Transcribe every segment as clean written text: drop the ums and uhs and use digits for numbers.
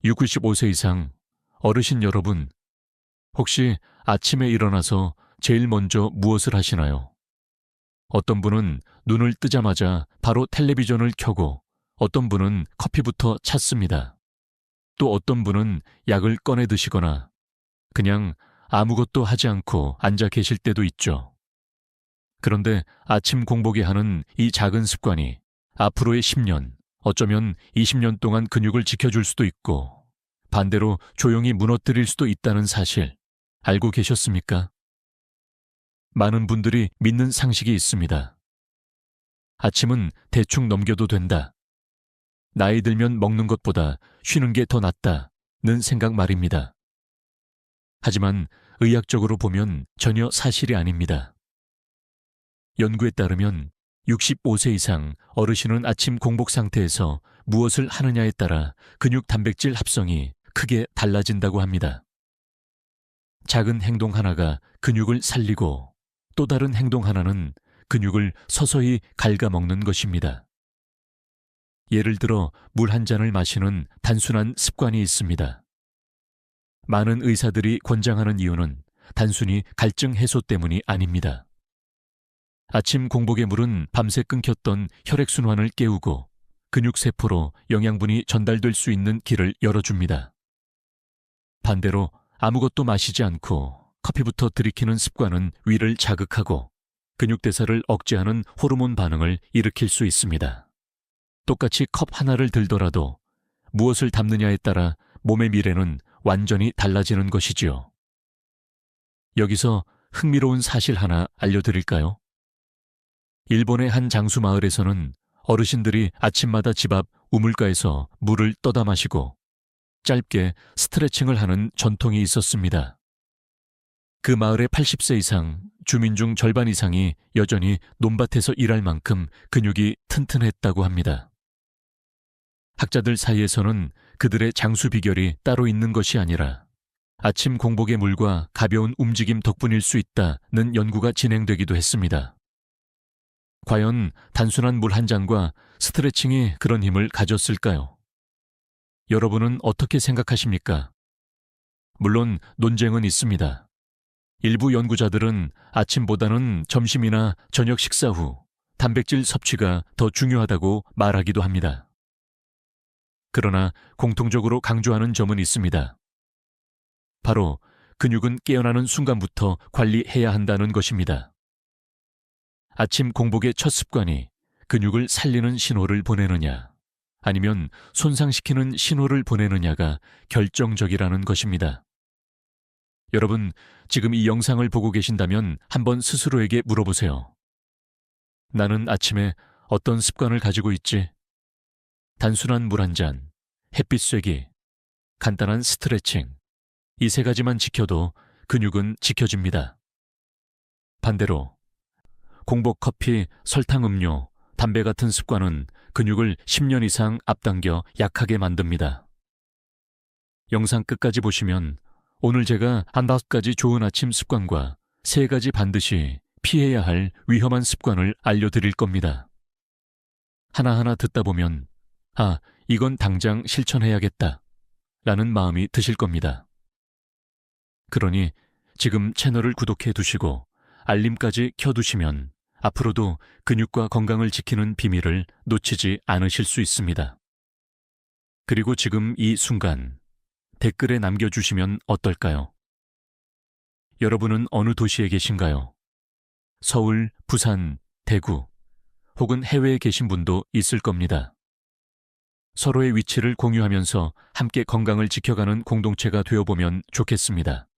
65세 이상 어르신 여러분, 혹시 아침에 일어나서 제일 먼저 무엇을 하시나요? 어떤 분은 눈을 뜨자마자 바로 텔레비전을 켜고 어떤 분은 커피부터 찾습니다. 또 어떤 분은 약을 꺼내 드시거나 그냥 아무것도 하지 않고 앉아 계실 때도 있죠. 그런데 아침 공복에 하는 이 작은 습관이 앞으로의 10년, 어쩌면 20년 동안 근육을 지켜줄 수도 있고 반대로 조용히 무너뜨릴 수도 있다는 사실 알고 계셨습니까? 많은 분들이 믿는 상식이 있습니다. 아침은 대충 넘겨도 된다. 나이 들면 먹는 것보다 쉬는 게 더 낫다는 생각 말입니다. 하지만 의학적으로 보면 전혀 사실이 아닙니다. 연구에 따르면 65세 이상 어르신은 아침 공복 상태에서 무엇을 하느냐에 따라 근육 단백질 합성이 크게 달라진다고 합니다. 작은 행동 하나가 근육을 살리고 또 다른 행동 하나는 근육을 서서히 갉아먹는 것입니다. 예를 들어 물 한 잔을 마시는 단순한 습관이 있습니다. 많은 의사들이 권장하는 이유는 단순히 갈증 해소 때문이 아닙니다. 아침 공복의 물은 밤새 끊겼던 혈액순환을 깨우고 근육세포로 영양분이 전달될 수 있는 길을 열어줍니다. 반대로 아무것도 마시지 않고 커피부터 들이키는 습관은 위를 자극하고 근육대사를 억제하는 호르몬 반응을 일으킬 수 있습니다. 똑같이 컵 하나를 들더라도 무엇을 담느냐에 따라 몸의 미래는 완전히 달라지는 것이지요. 여기서 흥미로운 사실 하나 알려드릴까요? 일본의 한 장수 마을에서는 어르신들이 아침마다 집 앞 우물가에서 물을 떠다 마시고 짧게 스트레칭을 하는 전통이 있었습니다. 그 마을의 80세 이상, 주민 중 절반 이상이 여전히 논밭에서 일할 만큼 근육이 튼튼했다고 합니다. 학자들 사이에서는 그들의 장수 비결이 따로 있는 것이 아니라 아침 공복의 물과 가벼운 움직임 덕분일 수 있다는 연구가 진행되기도 했습니다. 과연 단순한 물 한 잔과 스트레칭이 그런 힘을 가졌을까요? 여러분은 어떻게 생각하십니까? 물론 논쟁은 있습니다. 일부 연구자들은 아침보다는 점심이나 저녁 식사 후 단백질 섭취가 더 중요하다고 말하기도 합니다. 그러나 공통적으로 강조하는 점은 있습니다. 바로 근육은 깨어나는 순간부터 관리해야 한다는 것입니다. 아침 공복의 첫 습관이 근육을 살리는 신호를 보내느냐, 아니면 손상시키는 신호를 보내느냐가 결정적이라는 것입니다. 여러분, 지금 이 영상을 보고 계신다면 한번 스스로에게 물어보세요. 나는 아침에 어떤 습관을 가지고 있지? 단순한 물 한 잔, 햇빛 쐬기, 간단한 스트레칭, 이 세 가지만 지켜도 근육은 지켜집니다. 반대로 공복 커피, 설탕 음료, 담배 같은 습관은 근육을 10년 이상 앞당겨 약하게 만듭니다. 영상 끝까지 보시면 오늘 제가 한 5가지 좋은 아침 습관과 3가지 반드시 피해야 할 위험한 습관을 알려드릴 겁니다. 하나하나 듣다 보면 이건 당장 실천해야겠다 라는 마음이 드실 겁니다. 그러니 지금 채널을 구독해 두시고 알림까지 켜두시면 앞으로도 근육과 건강을 지키는 비밀을 놓치지 않으실 수 있습니다. 그리고 지금 이 순간 댓글에 남겨주시면 어떨까요? 여러분은 어느 도시에 계신가요? 서울, 부산, 대구, 혹은 해외에 계신 분도 있을 겁니다. 서로의 위치를 공유하면서 함께 건강을 지켜가는 공동체가 되어보면 좋겠습니다.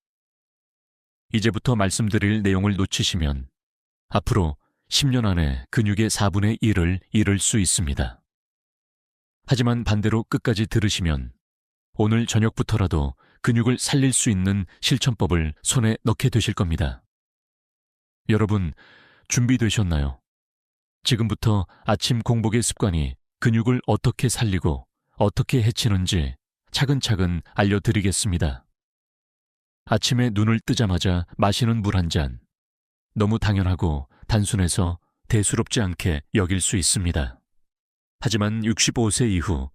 이제부터 말씀드릴 내용을 놓치시면 앞으로 10년 안에 근육의 4분의 1을 잃을 수 있습니다. 하지만 반대로 끝까지 들으시면 오늘 저녁부터라도 근육을 살릴 수 있는 실천법을 손에 넣게 되실 겁니다. 여러분, 준비되셨나요? 지금부터 아침 공복의 습관이 근육을 어떻게 살리고 어떻게 해치는지 차근차근 알려드리겠습니다. 아침에 눈을 뜨자마자 마시는 물 한 잔, 너무 당연하고 단순해서 대수롭지 않게 여길 수 있습니다. 하지만 65세 이후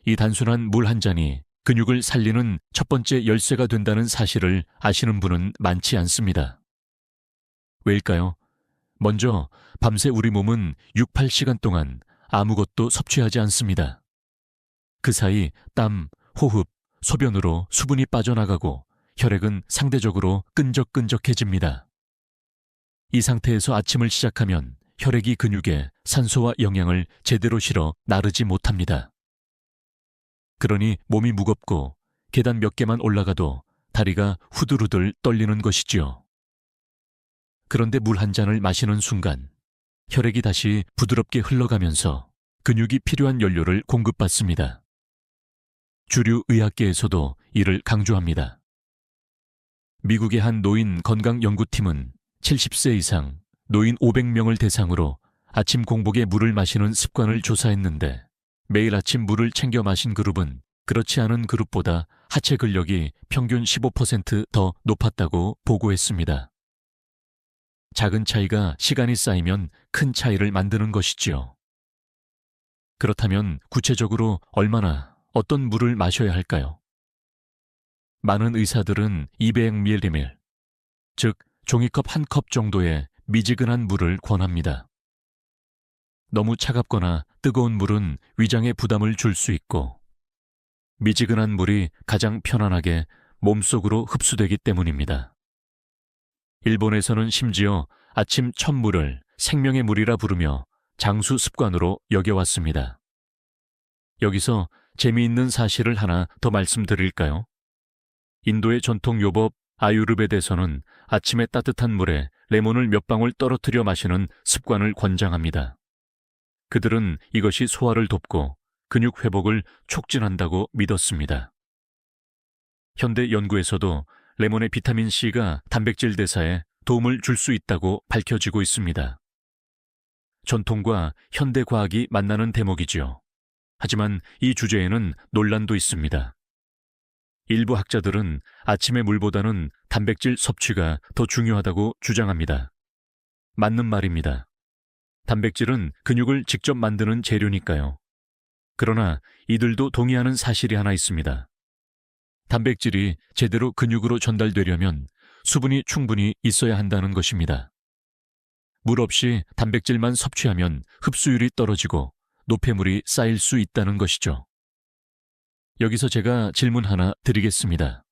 이 단순한 물 한 잔이 근육을 살리는 첫 번째 열쇠가 된다는 사실을 아시는 분은 많지 않습니다. 왜일까요? 먼저 밤새 우리 몸은 6, 8시간 동안 아무것도 섭취하지 않습니다. 그 사이 땀, 호흡, 소변으로 수분이 빠져나가고 혈액은 상대적으로 끈적끈적해집니다. 이 상태에서 아침을 시작하면 혈액이 근육에 산소와 영양을 제대로 실어 나르지 못합니다. 그러니 몸이 무겁고 계단 몇 개만 올라가도 다리가 후들후들 떨리는 것이지요. 그런데 물 한 잔을 마시는 순간 혈액이 다시 부드럽게 흘러가면서 근육이 필요한 연료를 공급받습니다. 주류 의학계에서도 이를 강조합니다. 미국의 한 노인 건강연구팀은 70세 이상 노인 500명을 대상으로 아침 공복에 물을 마시는 습관을 조사했는데 매일 아침 물을 챙겨 마신 그룹은 그렇지 않은 그룹보다 하체 근력이 평균 15% 높았다고 보고했습니다. 작은 차이가 시간이 쌓이면 큰 차이를 만드는 것이지요. 그렇다면 구체적으로 얼마나 어떤 물을 마셔야 할까요? 많은 의사들은 200ml, 즉 종이컵 한 컵 정도의 미지근한 물을 권합니다. 너무 차갑거나 뜨거운 물은 위장에 부담을 줄 수 있고 미지근한 물이 가장 편안하게 몸속으로 흡수되기 때문입니다. 일본에서는 심지어 아침 첫 물을 생명의 물이라 부르며 장수 습관으로 여겨왔습니다. 여기서 재미있는 사실을 하나 더 말씀드릴까요? 인도의 전통 요법 아유르베드에서는 아침에 따뜻한 물에 레몬을 몇 방울 떨어뜨려 마시는 습관을 권장합니다. 그들은 이것이 소화를 돕고 근육 회복을 촉진한다고 믿었습니다. 현대 연구에서도 레몬의 비타민C가 단백질 대사에 도움을 줄 수 있다고 밝혀지고 있습니다. 전통과 현대 과학이 만나는 대목이지요. 하지만 이 주제에는 논란도 있습니다. 일부 학자들은 아침의 물보다는 단백질 섭취가 더 중요하다고 주장합니다. 맞는 말입니다. 단백질은 근육을 직접 만드는 재료니까요. 그러나 이들도 동의하는 사실이 하나 있습니다. 단백질이 제대로 근육으로 전달되려면 수분이 충분히 있어야 한다는 것입니다. 물 없이 단백질만 섭취하면 흡수율이 떨어지고 노폐물이 쌓일 수 있다는 것이죠. 여기서 제가 질문 하나 드리겠습니다.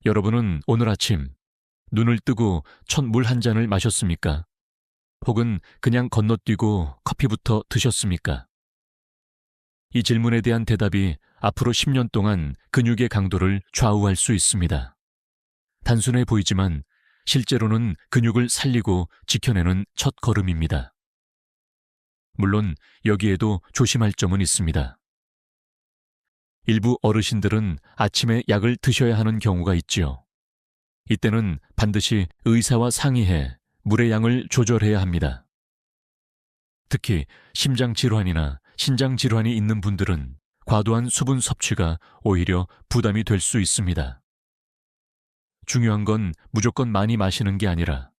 여러분은 오늘 아침 눈을 뜨고 첫 물 한 잔을 마셨습니까? 혹은 그냥 건너뛰고 커피부터 드셨습니까? 이 질문에 대한 대답이 앞으로 10년 동안 근육의 강도를 좌우할 수 있습니다. 단순해 보이지만 실제로는 근육을 살리고 지켜내는 첫 걸음입니다. 물론 여기에도 조심할 점은 있습니다. 일부 어르신들은 아침에 약을 드셔야 하는 경우가 있지요. 이때는 반드시 의사와 상의해 물의 양을 조절해야 합니다. 특히 심장질환이나 신장질환이 있는 분들은 과도한 수분 섭취가 오히려 부담이 될 수 있습니다. 중요한 건 무조건 많이 마시는 게 아니라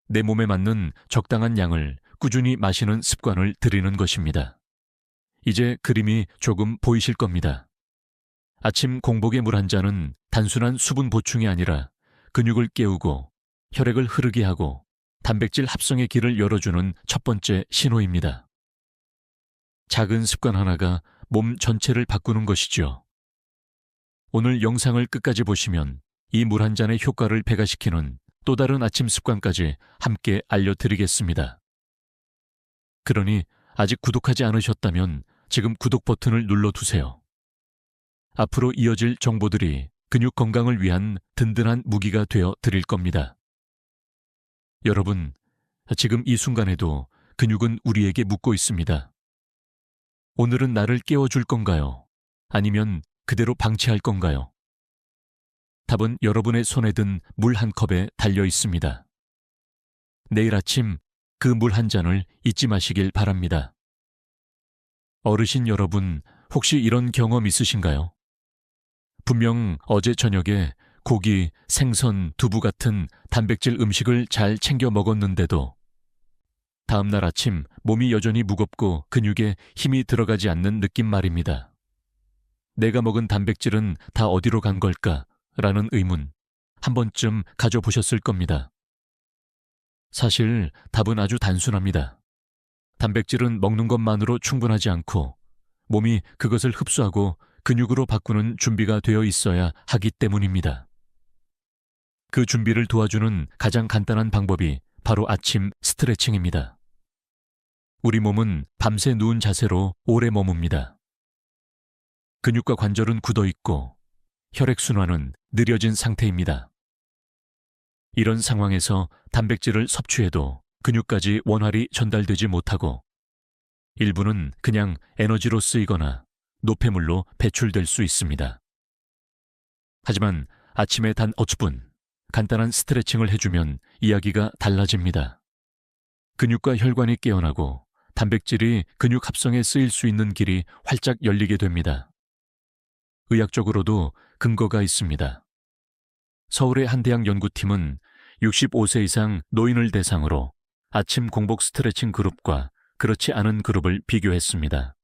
내 몸에 맞는 적당한 양을 꾸준히 마시는 습관을 들이는 것입니다. 이제 그림이 조금 보이실 겁니다. 아침 공복의 물 한 잔은 단순한 수분 보충이 아니라 근육을 깨우고 혈액을 흐르게 하고 단백질 합성의 길을 열어주는 첫 번째 신호입니다. 작은 습관 하나가 몸 전체를 바꾸는 것이죠. 오늘 영상을 끝까지 보시면 이 물 한 잔의 효과를 배가시키는 또 다른 아침 습관까지 함께 알려드리겠습니다. 그러니 아직 구독하지 않으셨다면 지금 구독 버튼을 눌러두세요. 앞으로 이어질 정보들이 근육 건강을 위한 든든한 무기가 되어 드릴 겁니다. 여러분, 지금 이 순간에도 근육은 우리에게 묻고 있습니다. 오늘은 나를 깨워줄 건가요? 아니면 그대로 방치할 건가요? 답은 여러분의 손에 든 물 한 컵에 달려 있습니다. 내일 아침 그 물 한 잔을 잊지 마시길 바랍니다. 어르신 여러분, 혹시 이런 경험 있으신가요? 분명 어제 저녁에 고기, 생선, 두부 같은 단백질 음식을 잘 챙겨 먹었는데도 다음날 아침 몸이 여전히 무겁고 근육에 힘이 들어가지 않는 느낌 말입니다. 내가 먹은 단백질은 다 어디로 간 걸까? 라는 의문 한 번쯤 가져보셨을 겁니다. 사실 답은 아주 단순합니다. 단백질은 먹는 것만으로 충분하지 않고 몸이 그것을 흡수하고 근육으로 바꾸는 준비가 되어 있어야 하기 때문입니다. 그 준비를 도와주는 가장 간단한 방법이 바로 아침 스트레칭입니다. 우리 몸은 밤새 누운 자세로 오래 머뭅니다. 근육과 관절은 굳어 있고 혈액순환은 느려진 상태입니다. 이런 상황에서 단백질을 섭취해도 근육까지 원활히 전달되지 못하고 일부는 그냥 에너지로 쓰이거나 노폐물로 배출될 수 있습니다. 하지만 아침에 단 5분 간단한 스트레칭을 해주면 이야기가 달라집니다. 근육과 혈관이 깨어나고 단백질이 근육 합성에 쓰일 수 있는 길이 활짝 열리게 됩니다. 의학적으로도 근거가 있습니다. 서울의 한 대학 연구팀은 65세 이상 노인을 대상으로 아침 공복 스트레칭 그룹과 그렇지 않은 그룹을 비교했습니다.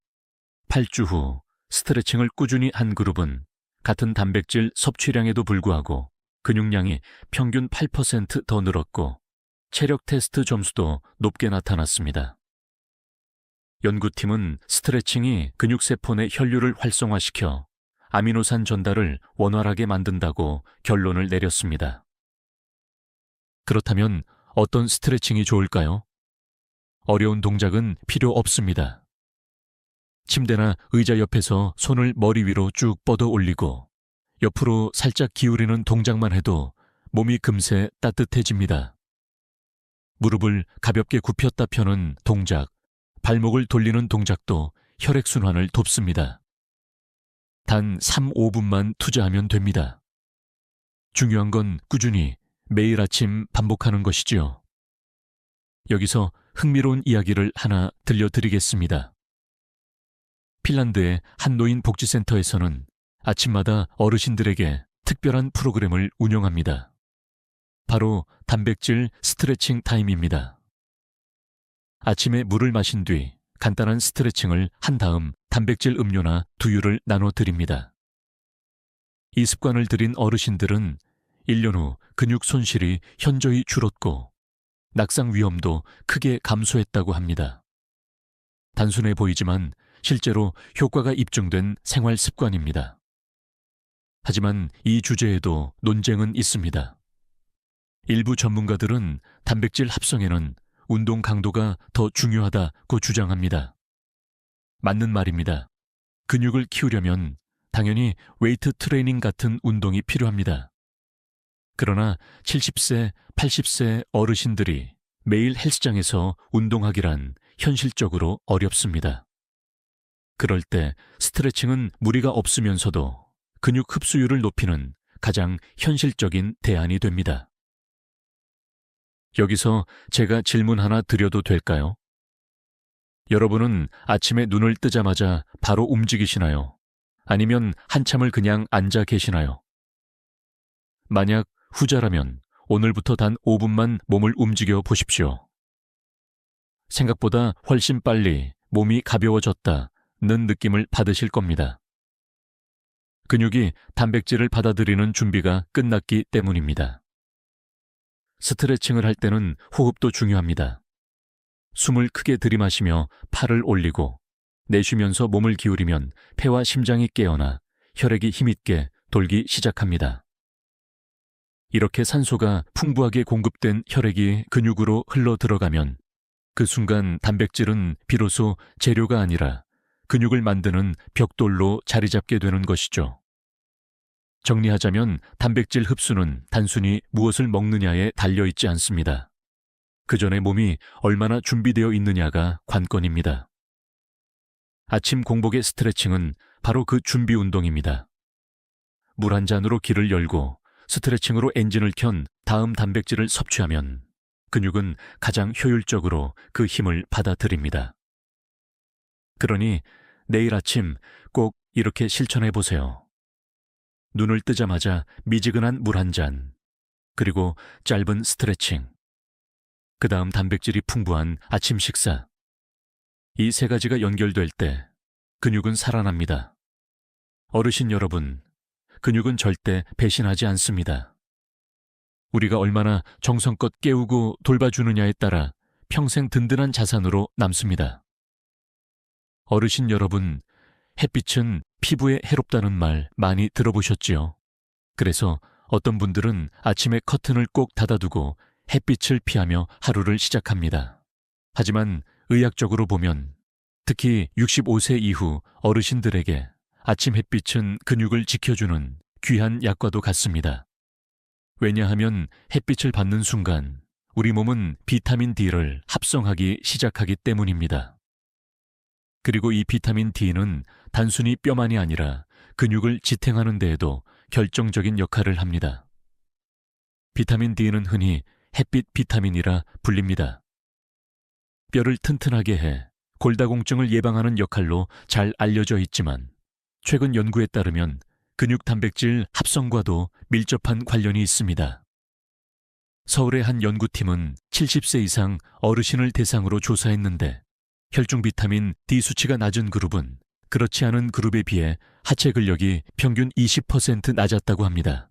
8주 후 스트레칭을 꾸준히 한 그룹은 같은 단백질 섭취량에도 불구하고 근육량이 평균 8% 더 늘었고 체력 테스트 점수도 높게 나타났습니다. 연구팀은 스트레칭이 근육세포 내 혈류를 활성화시켜 아미노산 전달을 원활하게 만든다고 결론을 내렸습니다. 그렇다면 어떤 스트레칭이 좋을까요? 어려운 동작은 필요 없습니다. 침대나 의자 옆에서 손을 머리 위로 쭉 뻗어 올리고 옆으로 살짝 기울이는 동작만 해도 몸이 금세 따뜻해집니다. 무릎을 가볍게 굽혔다 펴는 동작, 발목을 돌리는 동작도 혈액순환을 돕습니다. 단 3, 5분만 투자하면 됩니다. 중요한 건 꾸준히 매일 아침 반복하는 것이지요. 여기서 흥미로운 이야기를 하나 들려드리겠습니다. 핀란드의 한 노인 복지센터에서는 아침마다 어르신들에게 특별한 프로그램을 운영합니다. 바로 단백질 스트레칭 타임입니다. 아침에 물을 마신 뒤 간단한 스트레칭을 한 다음 단백질 음료나 두유를 나눠 드립니다. 이 습관을 들인 어르신들은 1년 후 근육 손실이 현저히 줄었고 낙상 위험도 크게 감소했다고 합니다. 단순해 보이지만 실제로 효과가 입증된 생활 습관입니다. 하지만 이 주제에도 논쟁은 있습니다. 일부 전문가들은 단백질 합성에는 운동 강도가 더 중요하다고 주장합니다. 맞는 말입니다. 근육을 키우려면 당연히 웨이트 트레이닝 같은 운동이 필요합니다. 그러나 70세, 80세 어르신들이 매일 헬스장에서 운동하기란 현실적으로 어렵습니다. 그럴 때 스트레칭은 무리가 없으면서도 근육 흡수율을 높이는 가장 현실적인 대안이 됩니다. 여기서 제가 질문 하나 드려도 될까요? 여러분은 아침에 눈을 뜨자마자 바로 움직이시나요? 아니면 한참을 그냥 앉아 계시나요? 만약 후자라면 오늘부터 단 5분만 몸을 움직여 보십시오. 생각보다 훨씬 빨리 몸이 가벼워졌다는 느낌을 받으실 겁니다. 근육이 단백질을 받아들이는 준비가 끝났기 때문입니다. 스트레칭을 할 때는 호흡도 중요합니다. 숨을 크게 들이마시며 팔을 올리고 내쉬면서 몸을 기울이면 폐와 심장이 깨어나 혈액이 힘있게 돌기 시작합니다. 이렇게 산소가 풍부하게 공급된 혈액이 근육으로 흘러 들어가면 그 순간 단백질은 비로소 재료가 아니라 근육을 만드는 벽돌로 자리 잡게 되는 것이죠. 정리하자면 단백질 흡수는 단순히 무엇을 먹느냐에 달려있지 않습니다. 그 전에 몸이 얼마나 준비되어 있느냐가 관건입니다. 아침 공복의 스트레칭은 바로 그 준비 운동입니다. 물 한 잔으로 길을 열고 스트레칭으로 엔진을 켠 다음 단백질을 섭취하면 근육은 가장 효율적으로 그 힘을 받아들입니다. 그러니 내일 아침 꼭 이렇게 실천해 보세요. 눈을 뜨자마자 미지근한 물 한 잔, 그리고 짧은 스트레칭, 그 다음 단백질이 풍부한 아침 식사. 이 세 가지가 연결될 때 근육은 살아납니다. 어르신 여러분, 근육은 절대 배신하지 않습니다. 우리가 얼마나 정성껏 깨우고 돌봐주느냐에 따라 평생 든든한 자산으로 남습니다. 어르신 여러분, 햇빛은 피부에 해롭다는 말 많이 들어보셨지요? 그래서 어떤 분들은 아침에 커튼을 꼭 닫아두고 햇빛을 피하며 하루를 시작합니다. 하지만 의학적으로 보면 특히 65세 이후 어르신들에게 아침 햇빛은 근육을 지켜주는 귀한 약과도 같습니다. 왜냐하면 햇빛을 받는 순간 우리 몸은 비타민 D를 합성하기 시작하기 때문입니다. 그리고 이 비타민 D는 단순히 뼈만이 아니라 근육을 지탱하는 데에도 결정적인 역할을 합니다. 비타민 D는 흔히 햇빛 비타민이라 불립니다. 뼈를 튼튼하게 해 골다공증을 예방하는 역할로 잘 알려져 있지만 최근 연구에 따르면 근육 단백질 합성과도 밀접한 관련이 있습니다. 서울의 한 연구팀은 70세 이상 어르신을 대상으로 조사했는데 혈중 비타민 D 수치가 낮은 그룹은 그렇지 않은 그룹에 비해 하체 근력이 평균 20% 낮았다고 합니다.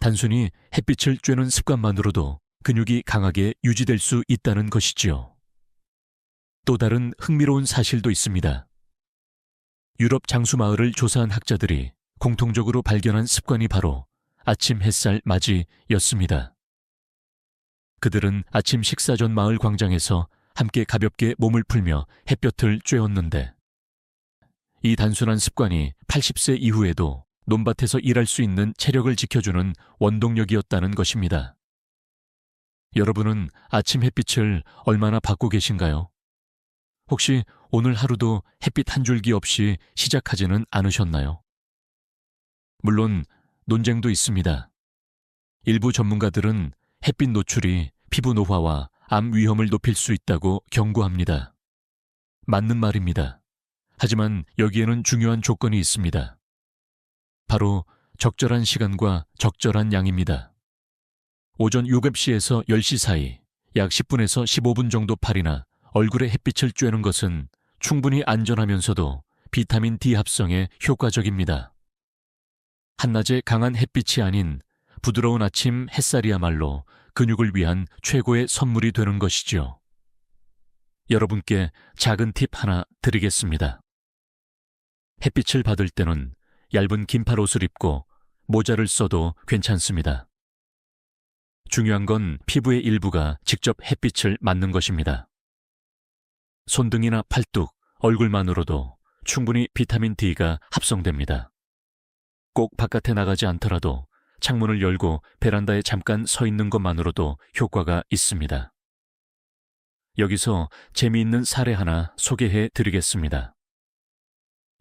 단순히 햇빛을 쬐는 습관만으로도 근육이 강하게 유지될 수 있다는 것이지요. 또 다른 흥미로운 사실도 있습니다. 유럽 장수마을을 조사한 학자들이 공통적으로 발견한 습관이 바로 아침 햇살 맞이였습니다. 그들은 아침 식사 전 마을 광장에서 함께 가볍게 몸을 풀며 햇볕을 쬐었는데 이 단순한 습관이 80세 이후에도 논밭에서 일할 수 있는 체력을 지켜주는 원동력이었다는 것입니다. 여러분은 아침 햇빛을 얼마나 받고 계신가요? 혹시 오늘 하루도 햇빛 한 줄기 없이 시작하지는 않으셨나요? 물론 논쟁도 있습니다. 일부 전문가들은 햇빛 노출이 피부 노화와 암 위험을 높일 수 있다고 경고합니다. 맞는 말입니다. 하지만 여기에는 중요한 조건이 있습니다. 바로 적절한 시간과 적절한 양입니다. 오전 7시에서 10시 사이 약 10분에서 15분 정도 팔이나 얼굴에 햇빛을 쬐는 것은 충분히 안전하면서도 비타민 D 합성에 효과적입니다. 한낮에 강한 햇빛이 아닌 부드러운 아침 햇살이야말로 근육을 위한 최고의 선물이 되는 것이죠. 여러분께 작은 팁 하나 드리겠습니다. 햇빛을 받을 때는 얇은 긴팔 옷을 입고 모자를 써도 괜찮습니다. 중요한 건 피부의 일부가 직접 햇빛을 맞는 것입니다. 손등이나 팔뚝, 얼굴만으로도 충분히 비타민 D가 합성됩니다. 꼭 바깥에 나가지 않더라도 창문을 열고 베란다에 잠깐 서 있는 것만으로도 효과가 있습니다. 여기서 재미있는 사례 하나 소개해 드리겠습니다.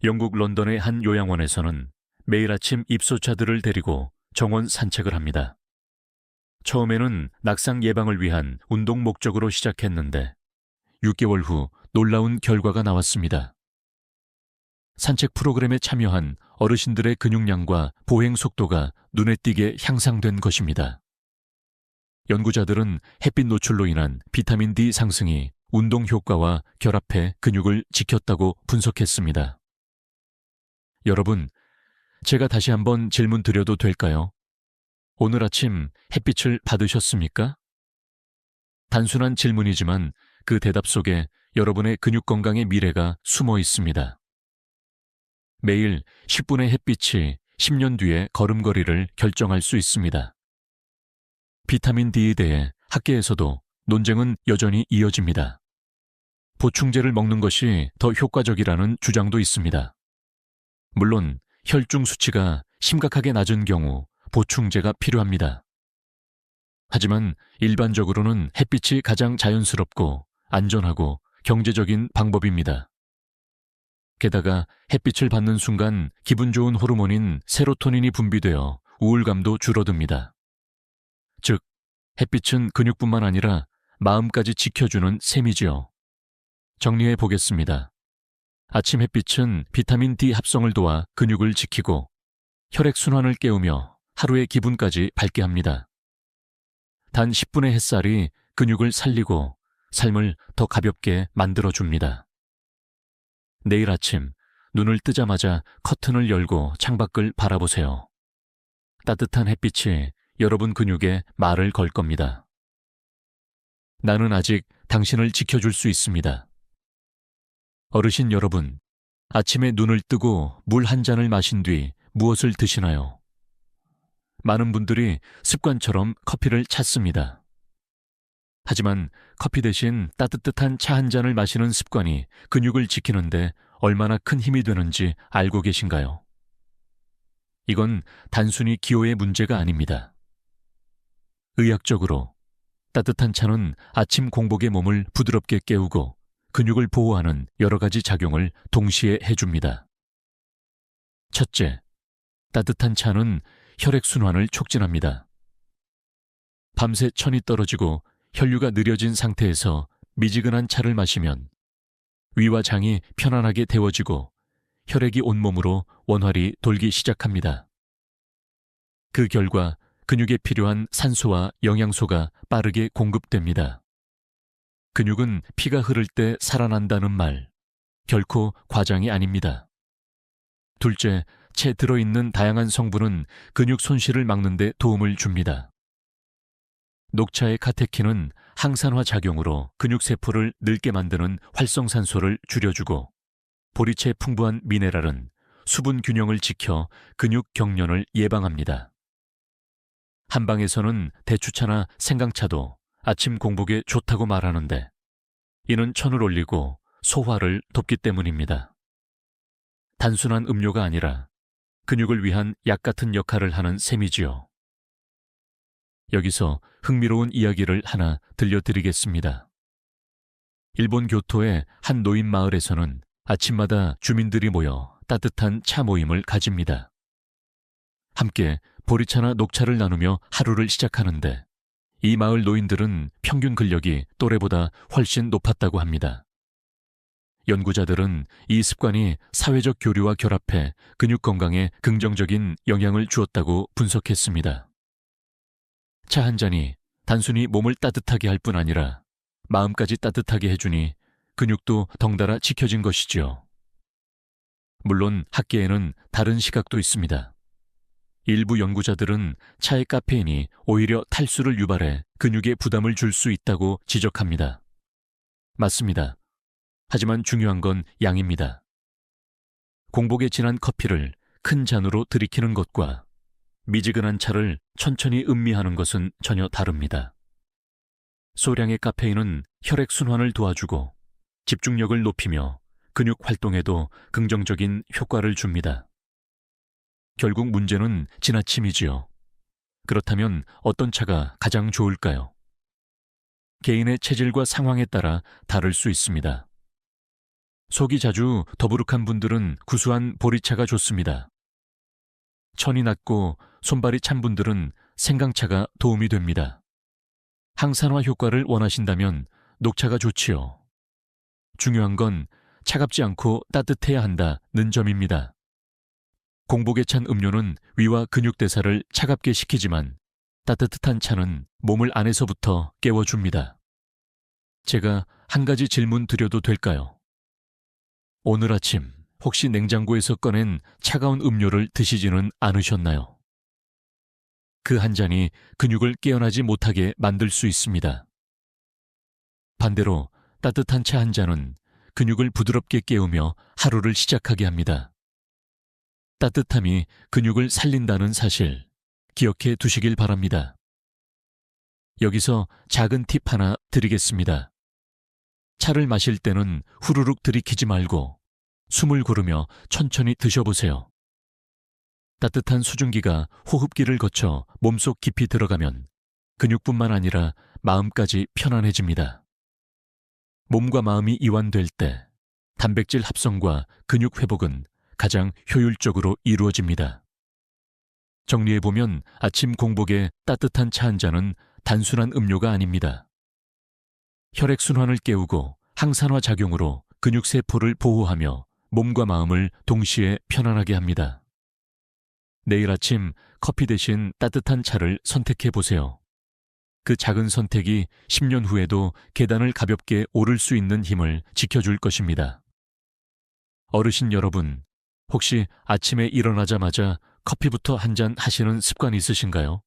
영국 런던의 한 요양원에서는 매일 아침 입소자들을 데리고 정원 산책을 합니다. 처음에는 낙상 예방을 위한 운동 목적으로 시작했는데 6개월 후 놀라운 결과가 나왔습니다. 산책 프로그램에 참여한 어르신들의 근육량과 보행 속도가 눈에 띄게 향상된 것입니다. 연구자들은 햇빛 노출로 인한 비타민 D 상승이 운동 효과와 결합해 근육을 지켰다고 분석했습니다. 여러분, 제가 다시 한번 질문 드려도 될까요? 오늘 아침 햇빛을 받으셨습니까? 단순한 질문이지만 그 대답 속에 여러분의 근육 건강의 미래가 숨어 있습니다. 매일 10분의 햇빛이 10년 뒤의 걸음걸이를 결정할 수 있습니다. 비타민 D에 대해 학계에서도 논쟁은 여전히 이어집니다. 보충제를 먹는 것이 더 효과적이라는 주장도 있습니다. 물론 혈중 수치가 심각하게 낮은 경우 보충제가 필요합니다. 하지만 일반적으로는 햇빛이 가장 자연스럽고 안전하고 경제적인 방법입니다. 게다가 햇빛을 받는 순간 기분 좋은 호르몬인 세로토닌이 분비되어 우울감도 줄어듭니다. 즉, 햇빛은 근육뿐만 아니라 마음까지 지켜주는 셈이지요. 정리해 보겠습니다. 아침 햇빛은 비타민 D 합성을 도와 근육을 지키고 혈액순환을 깨우며 하루의 기분까지 밝게 합니다. 단 10분의 햇살이 근육을 살리고 삶을 더 가볍게 만들어줍니다. 내일 아침 눈을 뜨자마자 커튼을 열고 창밖을 바라보세요. 따뜻한 햇빛이 여러분 근육에 말을 걸 겁니다. 나는 아직 당신을 지켜줄 수 있습니다. 어르신 여러분, 아침에 눈을 뜨고 물 한 잔을 마신 뒤 무엇을 드시나요? 많은 분들이 습관처럼 커피를 찾습니다. 하지만 커피 대신 따뜻한 차 한 잔을 마시는 습관이 근육을 지키는데 얼마나 큰 힘이 되는지 알고 계신가요? 이건 단순히 기호의 문제가 아닙니다. 의학적으로 따뜻한 차는 아침 공복의 몸을 부드럽게 깨우고 근육을 보호하는 여러 가지 작용을 동시에 해줍니다. 첫째, 따뜻한 차는 혈액순환을 촉진합니다. 밤새 천이 떨어지고 혈류가 느려진 상태에서 미지근한 차를 마시면 위와 장이 편안하게 데워지고 혈액이 온몸으로 원활히 돌기 시작합니다. 그 결과 근육에 필요한 산소와 영양소가 빠르게 공급됩니다. 근육은 피가 흐를 때 살아난다는 말, 결코 과장이 아닙니다. 둘째, 채 들어있는 다양한 성분은 근육 손실을 막는 데 도움을 줍니다. 녹차의 카테킨은 항산화 작용으로 근육세포를 늙게 만드는 활성산소를 줄여주고, 보리채의 풍부한 미네랄은 수분 균형을 지켜 근육 경련을 예방합니다. 한방에서는 대추차나 생강차도 아침 공복에 좋다고 말하는데, 이는 천을 올리고 소화를 돕기 때문입니다. 단순한 음료가 아니라 근육을 위한 약 같은 역할을 하는 셈이지요. 여기서 흥미로운 이야기를 하나 들려드리겠습니다. 일본 교토의 한 노인 마을에서는 아침마다 주민들이 모여 따뜻한 차 모임을 가집니다. 함께 보리차나 녹차를 나누며 하루를 시작하는데, 이 마을 노인들은 평균 근력이 또래보다 훨씬 높았다고 합니다. 연구자들은 이 습관이 사회적 교류와 결합해 근육 건강에 긍정적인 영향을 주었다고 분석했습니다. 차 한 잔이 단순히 몸을 따뜻하게 할 뿐 아니라 마음까지 따뜻하게 해주니 근육도 덩달아 지켜진 것이지요. 물론 학계에는 다른 시각도 있습니다. 일부 연구자들은 차의 카페인이 오히려 탈수를 유발해 근육에 부담을 줄 수 있다고 지적합니다. 맞습니다. 하지만 중요한 건 양입니다. 공복에 진한 커피를 큰 잔으로 들이키는 것과 미지근한 차를 천천히 음미하는 것은 전혀 다릅니다. 소량의 카페인은 혈액 순환을 도와주고 집중력을 높이며 근육 활동에도 긍정적인 효과를 줍니다. 결국 문제는 지나침이지요. 그렇다면 어떤 차가 가장 좋을까요? 개인의 체질과 상황에 따라 다를 수 있습니다. 속이 자주 더부룩한 분들은 구수한 보리차가 좋습니다. 천이 낮고 손발이 찬 분들은 생강차가 도움이 됩니다. 항산화 효과를 원하신다면 녹차가 좋지요. 중요한 건 차갑지 않고 따뜻해야 한다는 점입니다. 공복에 찬 음료는 위와 근육 대사를 차갑게 시키지만 따뜻한 차는 몸을 안에서부터 깨워줍니다. 제가 한 가지 질문 드려도 될까요? 오늘 아침 혹시 냉장고에서 꺼낸 차가운 음료를 드시지는 않으셨나요? 그 한 잔이 근육을 깨어나지 못하게 만들 수 있습니다. 반대로 따뜻한 차 한 잔은 근육을 부드럽게 깨우며 하루를 시작하게 합니다. 따뜻함이 근육을 살린다는 사실 기억해 두시길 바랍니다. 여기서 작은 팁 하나 드리겠습니다. 차를 마실 때는 후루룩 들이키지 말고 숨을 고르며 천천히 드셔보세요. 따뜻한 수증기가 호흡기를 거쳐 몸속 깊이 들어가면 근육뿐만 아니라 마음까지 편안해집니다. 몸과 마음이 이완될 때 단백질 합성과 근육 회복은 가장 효율적으로 이루어집니다. 정리해보면 아침 공복에 따뜻한 차 한 잔은 단순한 음료가 아닙니다. 혈액순환을 깨우고 항산화 작용으로 근육세포를 보호하며 몸과 마음을 동시에 편안하게 합니다. 내일 아침 커피 대신 따뜻한 차를 선택해보세요. 그 작은 선택이 10년 후에도 계단을 가볍게 오를 수 있는 힘을 지켜줄 것입니다. 어르신 여러분, 혹시 아침에 일어나자마자 커피부터 한 잔 하시는 습관 있으신가요?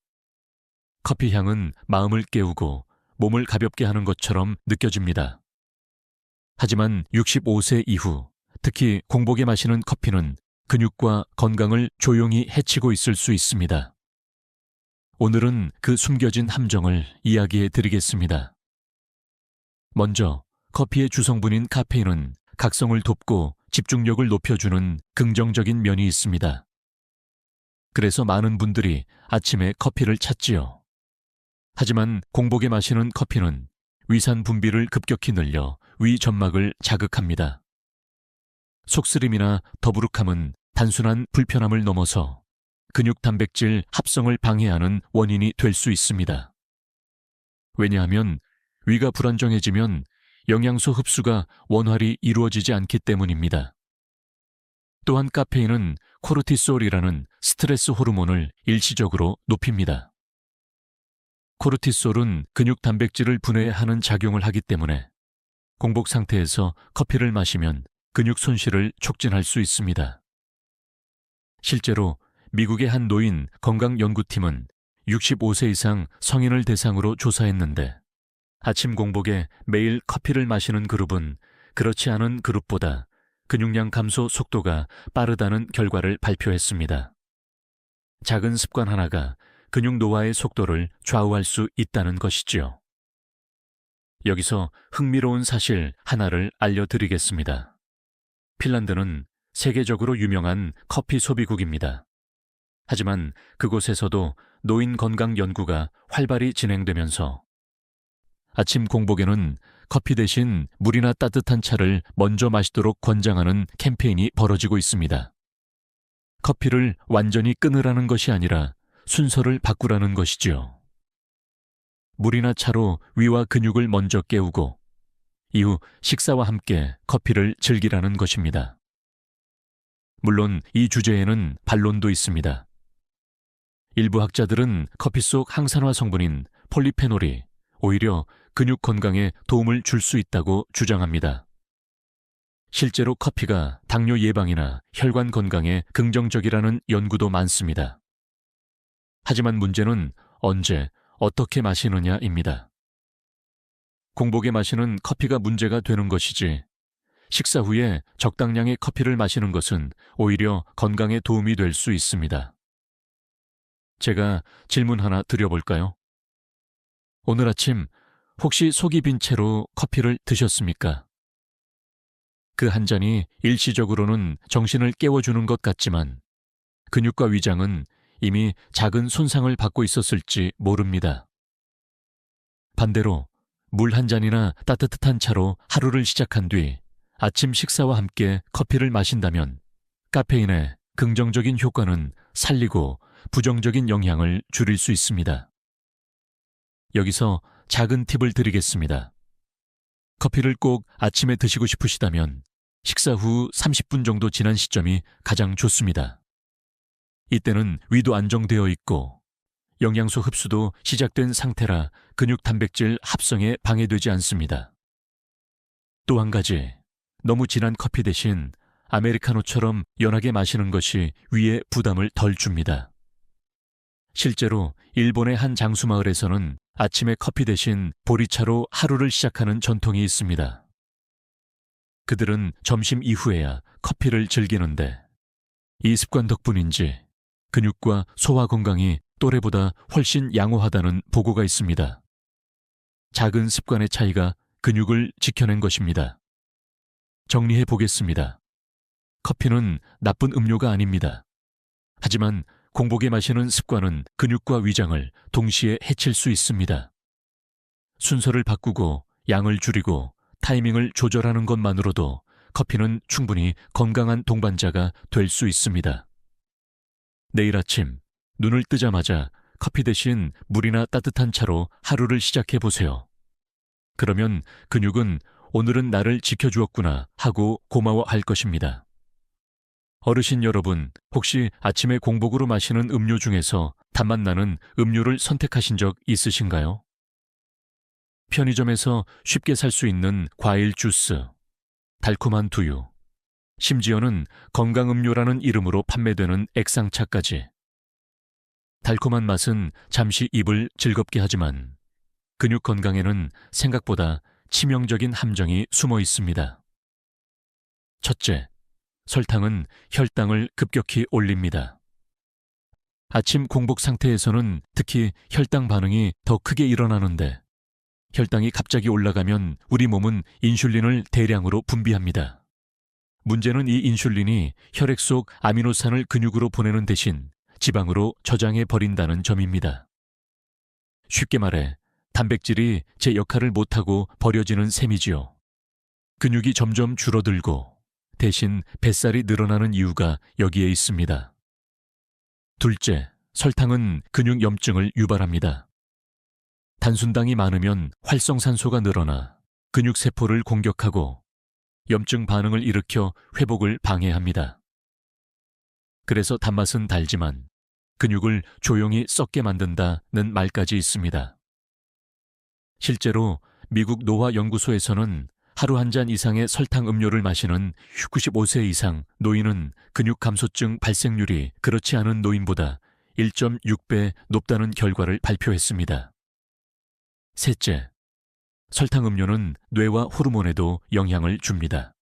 커피 향은 마음을 깨우고 몸을 가볍게 하는 것처럼 느껴집니다. 하지만 65세 이후, 특히 공복에 마시는 커피는 근육과 건강을 조용히 해치고 있을 수 있습니다. 오늘은 그 숨겨진 함정을 이야기해 드리겠습니다. 먼저, 커피의 주성분인 카페인은 각성을 돕고 집중력을 높여주는 긍정적인 면이 있습니다. 그래서 많은 분들이 아침에 커피를 찾지요. 하지만 공복에 마시는 커피는 위산 분비를 급격히 늘려 위 점막을 자극합니다. 속쓰림이나 더부룩함은 단순한 불편함을 넘어서 근육 단백질 합성을 방해하는 원인이 될 수 있습니다. 왜냐하면 위가 불안정해지면 영양소 흡수가 원활히 이루어지지 않기 때문입니다. 또한 카페인은 코르티솔이라는 스트레스 호르몬을 일시적으로 높입니다. 코르티솔은 근육 단백질을 분해하는 작용을 하기 때문에 공복 상태에서 커피를 마시면 근육 손실을 촉진할 수 있습니다. 실제로 미국의 한 노인 건강연구팀은 65세 이상 성인을 대상으로 조사했는데 아침 공복에 매일 커피를 마시는 그룹은 그렇지 않은 그룹보다 근육량 감소 속도가 빠르다는 결과를 발표했습니다. 작은 습관 하나가 근육 노화의 속도를 좌우할 수 있다는 것이지요. 여기서 흥미로운 사실 하나를 알려드리겠습니다. 핀란드는 세계적으로 유명한 커피 소비국입니다. 하지만 그곳에서도 노인 건강 연구가 활발히 진행되면서 아침 공복에는 커피 대신 물이나 따뜻한 차를 먼저 마시도록 권장하는 캠페인이 벌어지고 있습니다. 커피를 완전히 끊으라는 것이 아니라 순서를 바꾸라는 것이지요. 물이나 차로 위와 근육을 먼저 깨우고 이후 식사와 함께 커피를 즐기라는 것입니다. 물론 이 주제에는 반론도 있습니다. 일부 학자들은 커피 속 항산화 성분인 폴리페놀이 오히려 근육 건강에 도움을 줄 수 있다고 주장합니다. 실제로 커피가 당뇨 예방이나 혈관 건강에 긍정적이라는 연구도 많습니다. 하지만 문제는 언제, 어떻게 마시느냐입니다. 공복에 마시는 커피가 문제가 되는 것이지 식사 후에 적당량의 커피를 마시는 것은 오히려 건강에 도움이 될 수 있습니다. 제가 질문 하나 드려볼까요? 오늘 아침 혹시 속이 빈 채로 커피를 드셨습니까? 그 한 잔이 일시적으로는 정신을 깨워주는 것 같지만 근육과 위장은 이미 작은 손상을 받고 있었을지 모릅니다. 반대로 물 한 잔이나 따뜻한 차로 하루를 시작한 뒤 아침 식사와 함께 커피를 마신다면 카페인의 긍정적인 효과는 살리고 부정적인 영향을 줄일 수 있습니다. 여기서 작은 팁을 드리겠습니다. 커피를 꼭 아침에 드시고 싶으시다면 식사 후 30분 정도 지난 시점이 가장 좋습니다. 이때는 위도 안정되어 있고 영양소 흡수도 시작된 상태라 근육 단백질 합성에 방해되지 않습니다. 또 한 가지, 너무 진한 커피 대신 아메리카노처럼 연하게 마시는 것이 위에 부담을 덜 줍니다. 실제로 일본의 한 장수마을에서는 아침에 커피 대신 보리차로 하루를 시작하는 전통이 있습니다. 그들은 점심 이후에야 커피를 즐기는데 이 습관 덕분인지 근육과 소화 건강이 또래보다 훨씬 양호하다는 보고가 있습니다. 작은 습관의 차이가 근육을 지켜낸 것입니다. 정리해 보겠습니다. 커피는 나쁜 음료가 아닙니다. 하지만 공복에 마시는 습관은 근육과 위장을 동시에 해칠 수 있습니다. 순서를 바꾸고 양을 줄이고 타이밍을 조절하는 것만으로도 커피는 충분히 건강한 동반자가 될 수 있습니다. 내일 아침 눈을 뜨자마자 커피 대신 물이나 따뜻한 차로 하루를 시작해 보세요. 그러면 근육은 오늘은 나를 지켜주었구나 하고 고마워할 것입니다. 어르신 여러분, 혹시 아침에 공복으로 마시는 음료 중에서 단맛 나는 음료를 선택하신 적 있으신가요? 편의점에서 쉽게 살 수 있는 과일 주스, 달콤한 두유, 심지어는 건강음료라는 이름으로 판매되는 액상차까지. 달콤한 맛은 잠시 입을 즐겁게 하지만 근육 건강에는 생각보다 치명적인 함정이 숨어 있습니다. 첫째, 설탕은 혈당을 급격히 올립니다. 아침 공복 상태에서는 특히 혈당 반응이 더 크게 일어나는데 혈당이 갑자기 올라가면 우리 몸은 인슐린을 대량으로 분비합니다. 문제는 이 인슐린이 혈액 속 아미노산을 근육으로 보내는 대신 지방으로 저장해 버린다는 점입니다. 쉽게 말해 단백질이 제 역할을 못하고 버려지는 셈이지요. 근육이 점점 줄어들고 대신 뱃살이 늘어나는 이유가 여기에 있습니다. 둘째, 설탕은 근육 염증을 유발합니다. 단순당이 많으면 활성산소가 늘어나 근육세포를 공격하고 염증 반응을 일으켜 회복을 방해합니다. 그래서 단맛은 달지만 근육을 조용히 썩게 만든다는 말까지 있습니다. 실제로 미국 노화연구소에서는 하루 한 잔 이상의 설탕 음료를 마시는 95세 이상 노인은 근육 감소증 발생률이 그렇지 않은 노인보다 1.6배 높다는 결과를 발표했습니다. 셋째, 설탕 음료는 뇌와 호르몬에도 영향을 줍니다.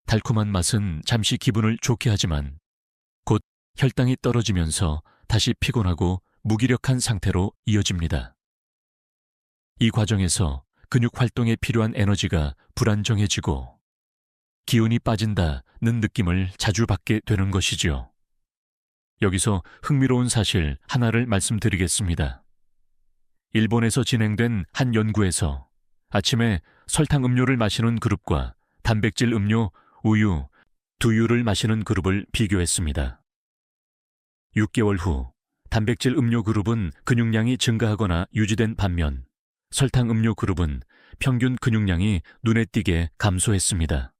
달콤한 맛은 잠시 기분을 좋게 하지만 곧 혈당이 떨어지면서 다시 피곤하고 무기력한 상태로 이어집니다. 이 과정에서 근육 활동에 필요한 에너지가 불안정해지고 기운이 빠진다는 느낌을 자주 받게 되는 것이지요. 여기서 흥미로운 사실 하나를 말씀드리겠습니다. 일본에서 진행된 한 연구에서 아침에 설탕 음료를 마시는 그룹과 단백질 음료, 우유, 두유를 마시는 그룹을 비교했습니다. 6개월 후 단백질 음료 그룹은 근육량이 증가하거나 유지된 반면 설탕 음료 그룹은 평균 근육량이 눈에 띄게 감소했습니다.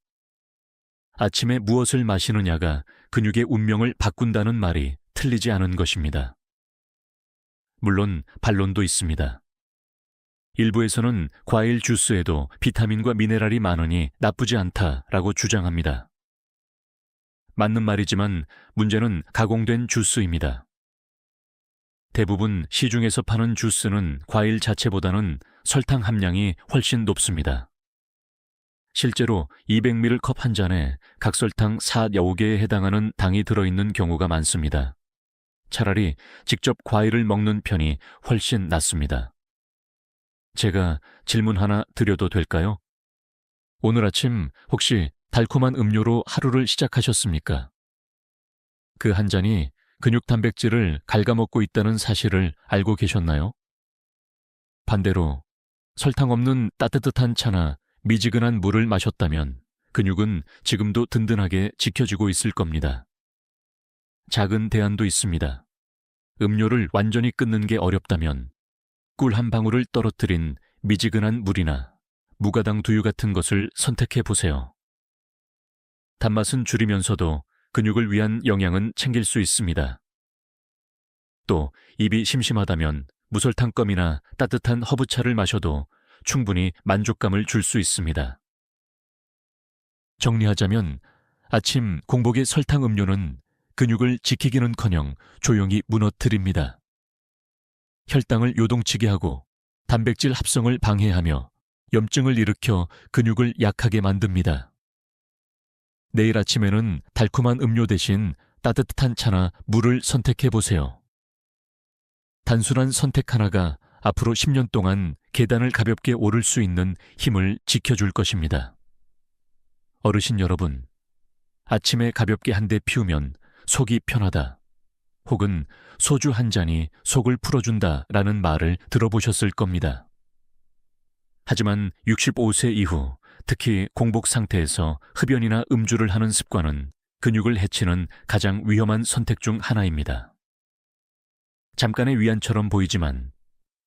아침에 무엇을 마시느냐가 근육의 운명을 바꾼다는 말이 틀리지 않은 것입니다. 물론 반론도 있습니다. 일부에서는 과일 주스에도 비타민과 미네랄이 많으니 나쁘지 않다라고 주장합니다. 맞는 말이지만 문제는 가공된 주스입니다. 대부분 시중에서 파는 주스는 과일 자체보다는 설탕 함량이 훨씬 높습니다. 실제로 200ml 컵 한 잔에 각설탕 4~5개에 해당하는 당이 들어있는 경우가 많습니다. 차라리 직접 과일을 먹는 편이 훨씬 낫습니다. 제가 질문 하나 드려도 될까요? 오늘 아침 혹시 달콤한 음료로 하루를 시작하셨습니까? 그 한 잔이 근육 단백질을 갉아먹고 있다는 사실을 알고 계셨나요? 반대로 설탕 없는 따뜻한 차나 미지근한 물을 마셨다면 근육은 지금도 든든하게 지켜지고 있을 겁니다. 작은 대안도 있습니다. 음료를 완전히 끊는 게 어렵다면 꿀 한 방울을 떨어뜨린 미지근한 물이나 무가당 두유 같은 것을 선택해 보세요. 단맛은 줄이면서도 근육을 위한 영양은 챙길 수 있습니다. 또 입이 심심하다면 무설탕 껌이나 따뜻한 허브차를 마셔도 충분히 만족감을 줄 수 있습니다. 정리하자면 아침 공복의 설탕 음료는 근육을 지키기는커녕 조용히 무너뜨립니다. 혈당을 요동치게 하고 단백질 합성을 방해하며 염증을 일으켜 근육을 약하게 만듭니다. 내일 아침에는 달콤한 음료 대신 따뜻한 차나 물을 선택해 보세요. 단순한 선택 하나가 앞으로 10년 동안 계단을 가볍게 오를 수 있는 힘을 지켜줄 것입니다. 어르신 여러분, 아침에 가볍게 한 대 피우면 속이 편하다, 혹은 소주 한 잔이 속을 풀어준다라는 말을 들어보셨을 겁니다. 하지만 65세 이후 특히 공복 상태에서 흡연이나 음주를 하는 습관은 근육을 해치는 가장 위험한 선택 중 하나입니다. 잠깐의 위안처럼 보이지만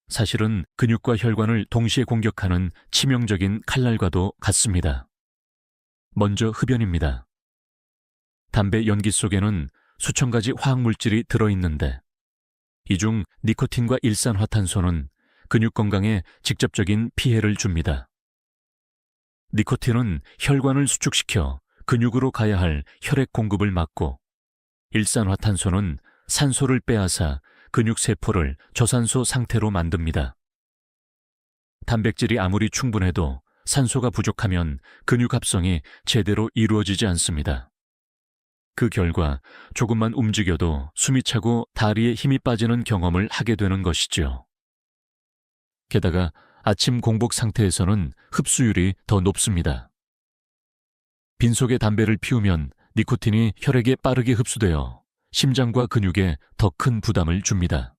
사실은 근육과 혈관을 동시에 공격하는 치명적인 칼날과도 같습니다. 먼저 흡연입니다. 담배 연기 속에는 수천 가지 화학물질이 들어있는데 이 중 니코틴과 일산화탄소는 근육 건강에 직접적인 피해를 줍니다. 니코틴은 혈관을 수축시켜 근육으로 가야 할 혈액 공급을 막고, 일산화탄소는 산소를 빼앗아 근육세포를 저산소 상태로 만듭니다. 단백질이 아무리 충분해도 산소가 부족하면 근육 합성이 제대로 이루어지지 않습니다. 그 결과 조금만 움직여도 숨이 차고 다리에 힘이 빠지는 경험을 하게 되는 것이죠. 게다가 아침 공복 상태에서는 흡수율이 더 높습니다. 빈속에 담배를 피우면 니코틴이 혈액에 빠르게 흡수되어 심장과 근육에 더 큰 부담을 줍니다.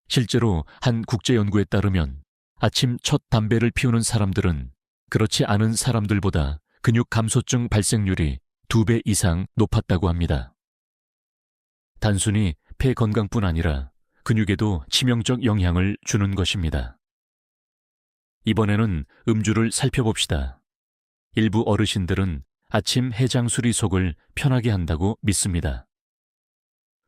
실제로 한 국제연구에 따르면 아침 첫 담배를 피우는 사람들은 그렇지 않은 사람들보다 근육 감소증 발생률이 2배 이상 높았다고 합니다. 단순히 폐 건강뿐 아니라 근육에도 치명적 영향을 주는 것입니다. 이번에는 음주를 살펴봅시다. 일부 어르신들은 아침 해장술이 속을 편하게 한다고 믿습니다.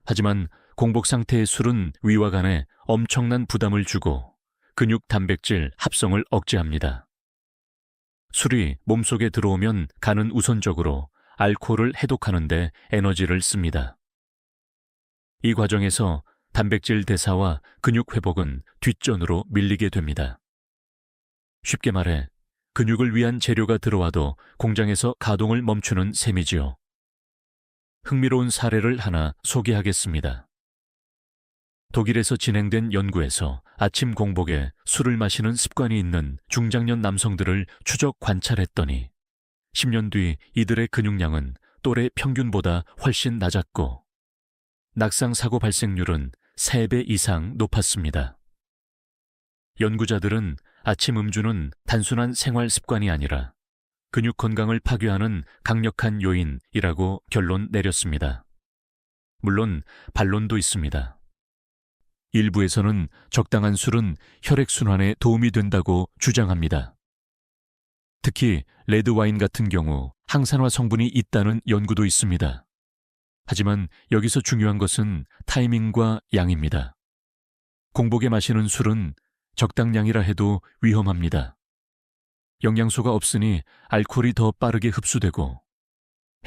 하지만 공복 상태의 술은 위와 간에 엄청난 부담을 주고 근육 단백질 합성을 억제합니다. 술이 몸속에 들어오면 간은 우선적으로 알코올을 해독하는 데 에너지를 씁니다. 이 과정에서 단백질 대사와 근육 회복은 뒷전으로 밀리게 됩니다. 쉽게 말해 근육을 위한 재료가 들어와도 공장에서 가동을 멈추는 셈이지요. 흥미로운 사례를 하나 소개하겠습니다. 독일에서 진행된 연구에서 아침 공복에 술을 마시는 습관이 있는 중장년 남성들을 추적 관찰했더니 10년 뒤 이들의 근육량은 또래 평균보다 훨씬 낮았고 낙상 사고 발생률은 3배 이상 높았습니다. 연구자들은 아침 음주는 단순한 생활 습관이 아니라 근육 건강을 파괴하는 강력한 요인이라고 결론 내렸습니다. 물론 반론도 있습니다. 일부에서는 적당한 술은 혈액순환에 도움이 된다고 주장합니다. 특히 레드와인 같은 경우 항산화 성분이 있다는 연구도 있습니다. 하지만 여기서 중요한 것은 타이밍과 양입니다. 공복에 마시는 술은 적당량이라 해도 위험합니다. 영양소가 없으니 알코올이 더 빠르게 흡수되고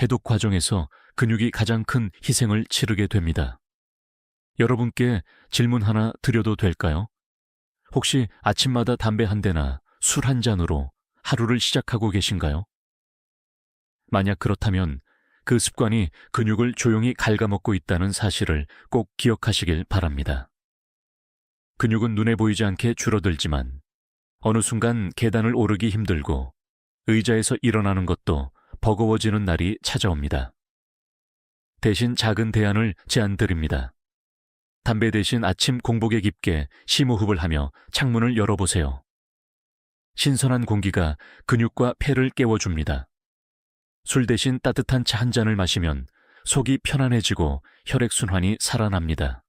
해독 과정에서 근육이 가장 큰 희생을 치르게 됩니다. 여러분께 질문 하나 드려도 될까요? 혹시 아침마다 담배 한 대나 술 한 잔으로 하루를 시작하고 계신가요? 만약 그렇다면 그 습관이 근육을 조용히 갉아먹고 있다는 사실을 꼭 기억하시길 바랍니다. 근육은 눈에 보이지 않게 줄어들지만 어느 순간 계단을 오르기 힘들고 의자에서 일어나는 것도 버거워지는 날이 찾아옵니다. 대신 작은 대안을 제안드립니다. 담배 대신 아침 공복에 깊게 심호흡을 하며 창문을 열어보세요. 신선한 공기가 근육과 폐를 깨워줍니다. 술 대신 따뜻한 차 한 잔을 마시면 속이 편안해지고 혈액순환이 살아납니다.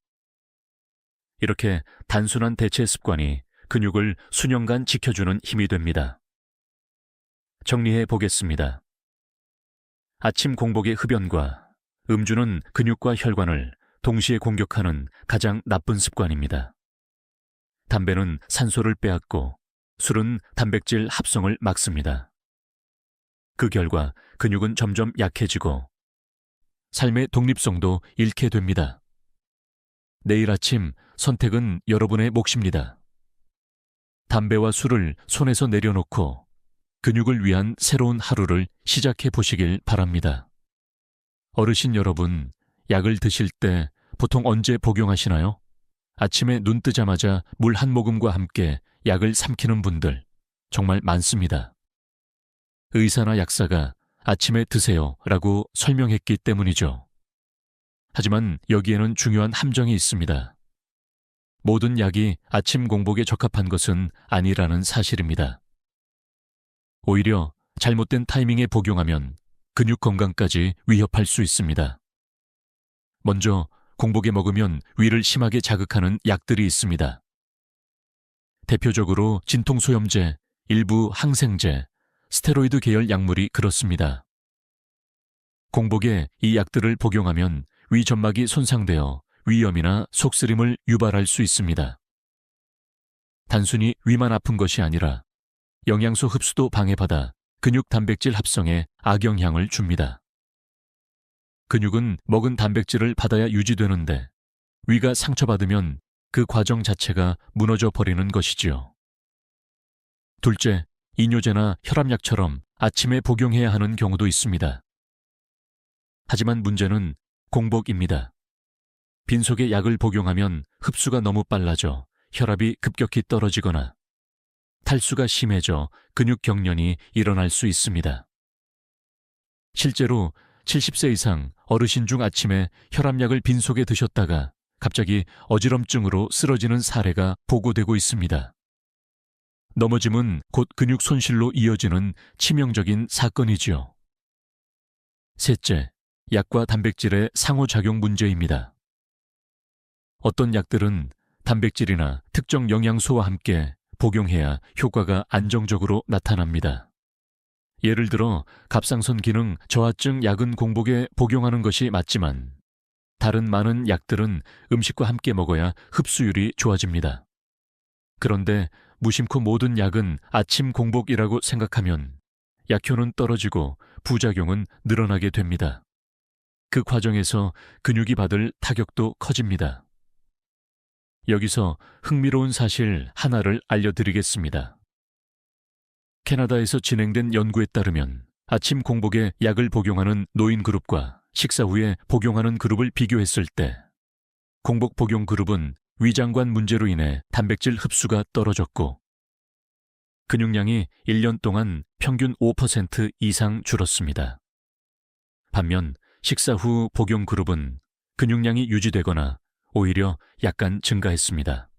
이렇게 단순한 대체 습관이 근육을 수년간 지켜주는 힘이 됩니다. 정리해 보겠습니다. 아침 공복의 흡연과 음주는 근육과 혈관을 동시에 공격하는 가장 나쁜 습관입니다. 담배는 산소를 빼앗고 술은 단백질 합성을 막습니다. 그 결과 근육은 점점 약해지고 삶의 독립성도 잃게 됩니다. 내일 아침 선택은 여러분의 몫입니다. 담배와 술을 손에서 내려놓고 근육을 위한 새로운 하루를 시작해 보시길 바랍니다. 어르신 여러분, 약을 드실 때 보통 언제 복용하시나요? 아침에 눈 뜨자마자 물 한 모금과 함께 약을 삼키는 분들 정말 많습니다. 의사나 약사가 아침에 드세요 라고 설명했기 때문이죠. 하지만 여기에는 중요한 함정이 있습니다. 모든 약이 아침 공복에 적합한 것은 아니라는 사실입니다. 오히려 잘못된 타이밍에 복용하면 근육 건강까지 위협할 수 있습니다. 먼저 공복에 먹으면 위를 심하게 자극하는 약들이 있습니다. 대표적으로 진통소염제, 일부 항생제, 스테로이드 계열 약물이 그렇습니다. 공복에 이 약들을 복용하면 위 점막이 손상되어 위염이나 속쓰림을 유발할 수 있습니다. 단순히 위만 아픈 것이 아니라 영양소 흡수도 방해받아 근육 단백질 합성에 악영향을 줍니다. 근육은 먹은 단백질을 받아야 유지되는데 위가 상처받으면 그 과정 자체가 무너져 버리는 것이지요. 둘째, 이뇨제나 혈압약처럼 아침에 복용해야 하는 경우도 있습니다. 하지만 문제는 공복입니다. 빈속에 약을 복용하면 흡수가 너무 빨라져 혈압이 급격히 떨어지거나 탈수가 심해져 근육 경련이 일어날 수 있습니다. 실제로 70세 이상 어르신 중 아침에 혈압약을 빈속에 드셨다가 갑자기 어지럼증으로 쓰러지는 사례가 보고되고 있습니다. 넘어짐은 곧 근육 손실로 이어지는 치명적인 사건이지요. 셋째, 약과 단백질의 상호작용 문제입니다. 어떤 약들은 단백질이나 특정 영양소와 함께 복용해야 효과가 안정적으로 나타납니다. 예를 들어 갑상선 기능 저하증 약은 공복에 복용하는 것이 맞지만 다른 많은 약들은 음식과 함께 먹어야 흡수율이 좋아집니다. 그런데 무심코 모든 약은 아침 공복이라고 생각하면 약효는 떨어지고 부작용은 늘어나게 됩니다. 그 과정에서 근육이 받을 타격도 커집니다. 여기서 흥미로운 사실 하나를 알려드리겠습니다. 캐나다에서 진행된 연구에 따르면 아침 공복에 약을 복용하는 노인 그룹과 식사 후에 복용하는 그룹을 비교했을 때 공복 복용 그룹은 위장관 문제로 인해 단백질 흡수가 떨어졌고 근육량이 1년 동안 평균 5% 이상 줄었습니다. 반면 식사 후 복용 그룹은 근육량이 유지되거나 오히려 약간 증가했습니다.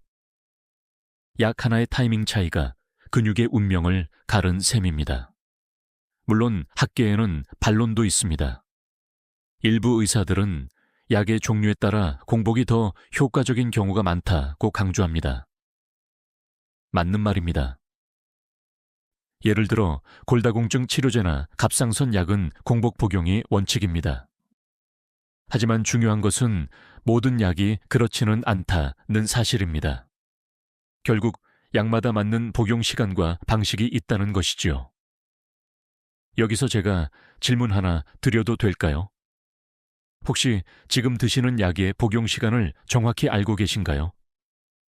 약 하나의 타이밍 차이가 근육의 운명을 가른 셈입니다. 물론 학계에는 반론도 있습니다. 일부 의사들은 약의 종류에 따라 공복이 더 효과적인 경우가 많다고 강조합니다. 맞는 말입니다. 예를 들어 골다공증 치료제나 갑상선 약은 공복 복용이 원칙입니다. 하지만 중요한 것은 모든 약이 그렇지는 않다는 사실입니다. 결국 약마다 맞는 복용 시간과 방식이 있다는 것이지요. 여기서 제가 질문 하나 드려도 될까요? 혹시 지금 드시는 약의 복용 시간을 정확히 알고 계신가요?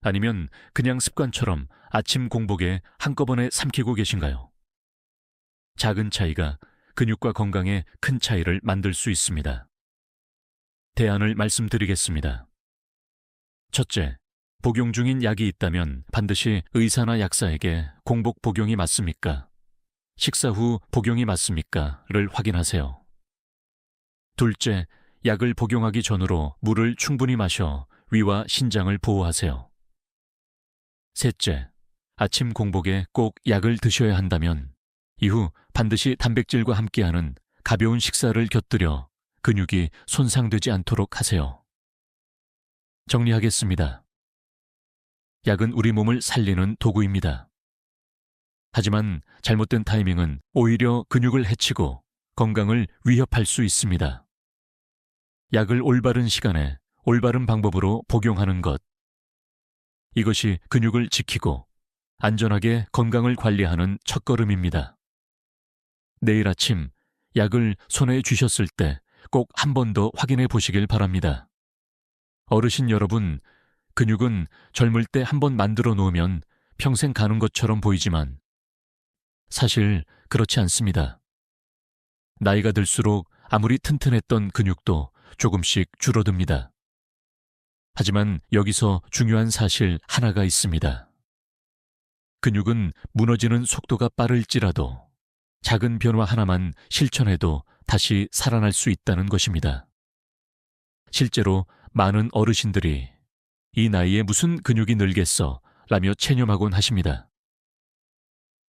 아니면 그냥 습관처럼 아침 공복에 한꺼번에 삼키고 계신가요? 작은 차이가 근육과 건강에 큰 차이를 만들 수 있습니다. 대안을 말씀드리겠습니다. 첫째, 복용 중인 약이 있다면 반드시 의사나 약사에게 공복 복용이 맞습니까? 식사 후 복용이 맞습니까? 를 확인하세요. 둘째, 약을 복용하기 전으로 물을 충분히 마셔 위와 신장을 보호하세요. 셋째, 아침 공복에 꼭 약을 드셔야 한다면 이후 반드시 단백질과 함께하는 가벼운 식사를 곁들여 근육이 손상되지 않도록 하세요. 정리하겠습니다. 약은 우리 몸을 살리는 도구입니다. 하지만 잘못된 타이밍은 오히려 근육을 해치고 건강을 위협할 수 있습니다. 약을 올바른 시간에 올바른 방법으로 복용하는 것. 이것이 근육을 지키고 안전하게 건강을 관리하는 첫걸음입니다. 내일 아침 약을 손에 쥐셨을 때 꼭 한 번 더 확인해 보시길 바랍니다. 어르신 여러분, 근육은 젊을 때 한 번 만들어 놓으면 평생 가는 것처럼 보이지만 사실 그렇지 않습니다. 나이가 들수록 아무리 튼튼했던 근육도 조금씩 줄어듭니다. 하지만 여기서 중요한 사실 하나가 있습니다. 근육은 무너지는 속도가 빠를지라도 작은 변화 하나만 실천해도 다시 살아날 수 있다는 것입니다. 실제로 많은 어르신들이 이 나이에 무슨 근육이 늘겠어 라며 체념하곤 하십니다.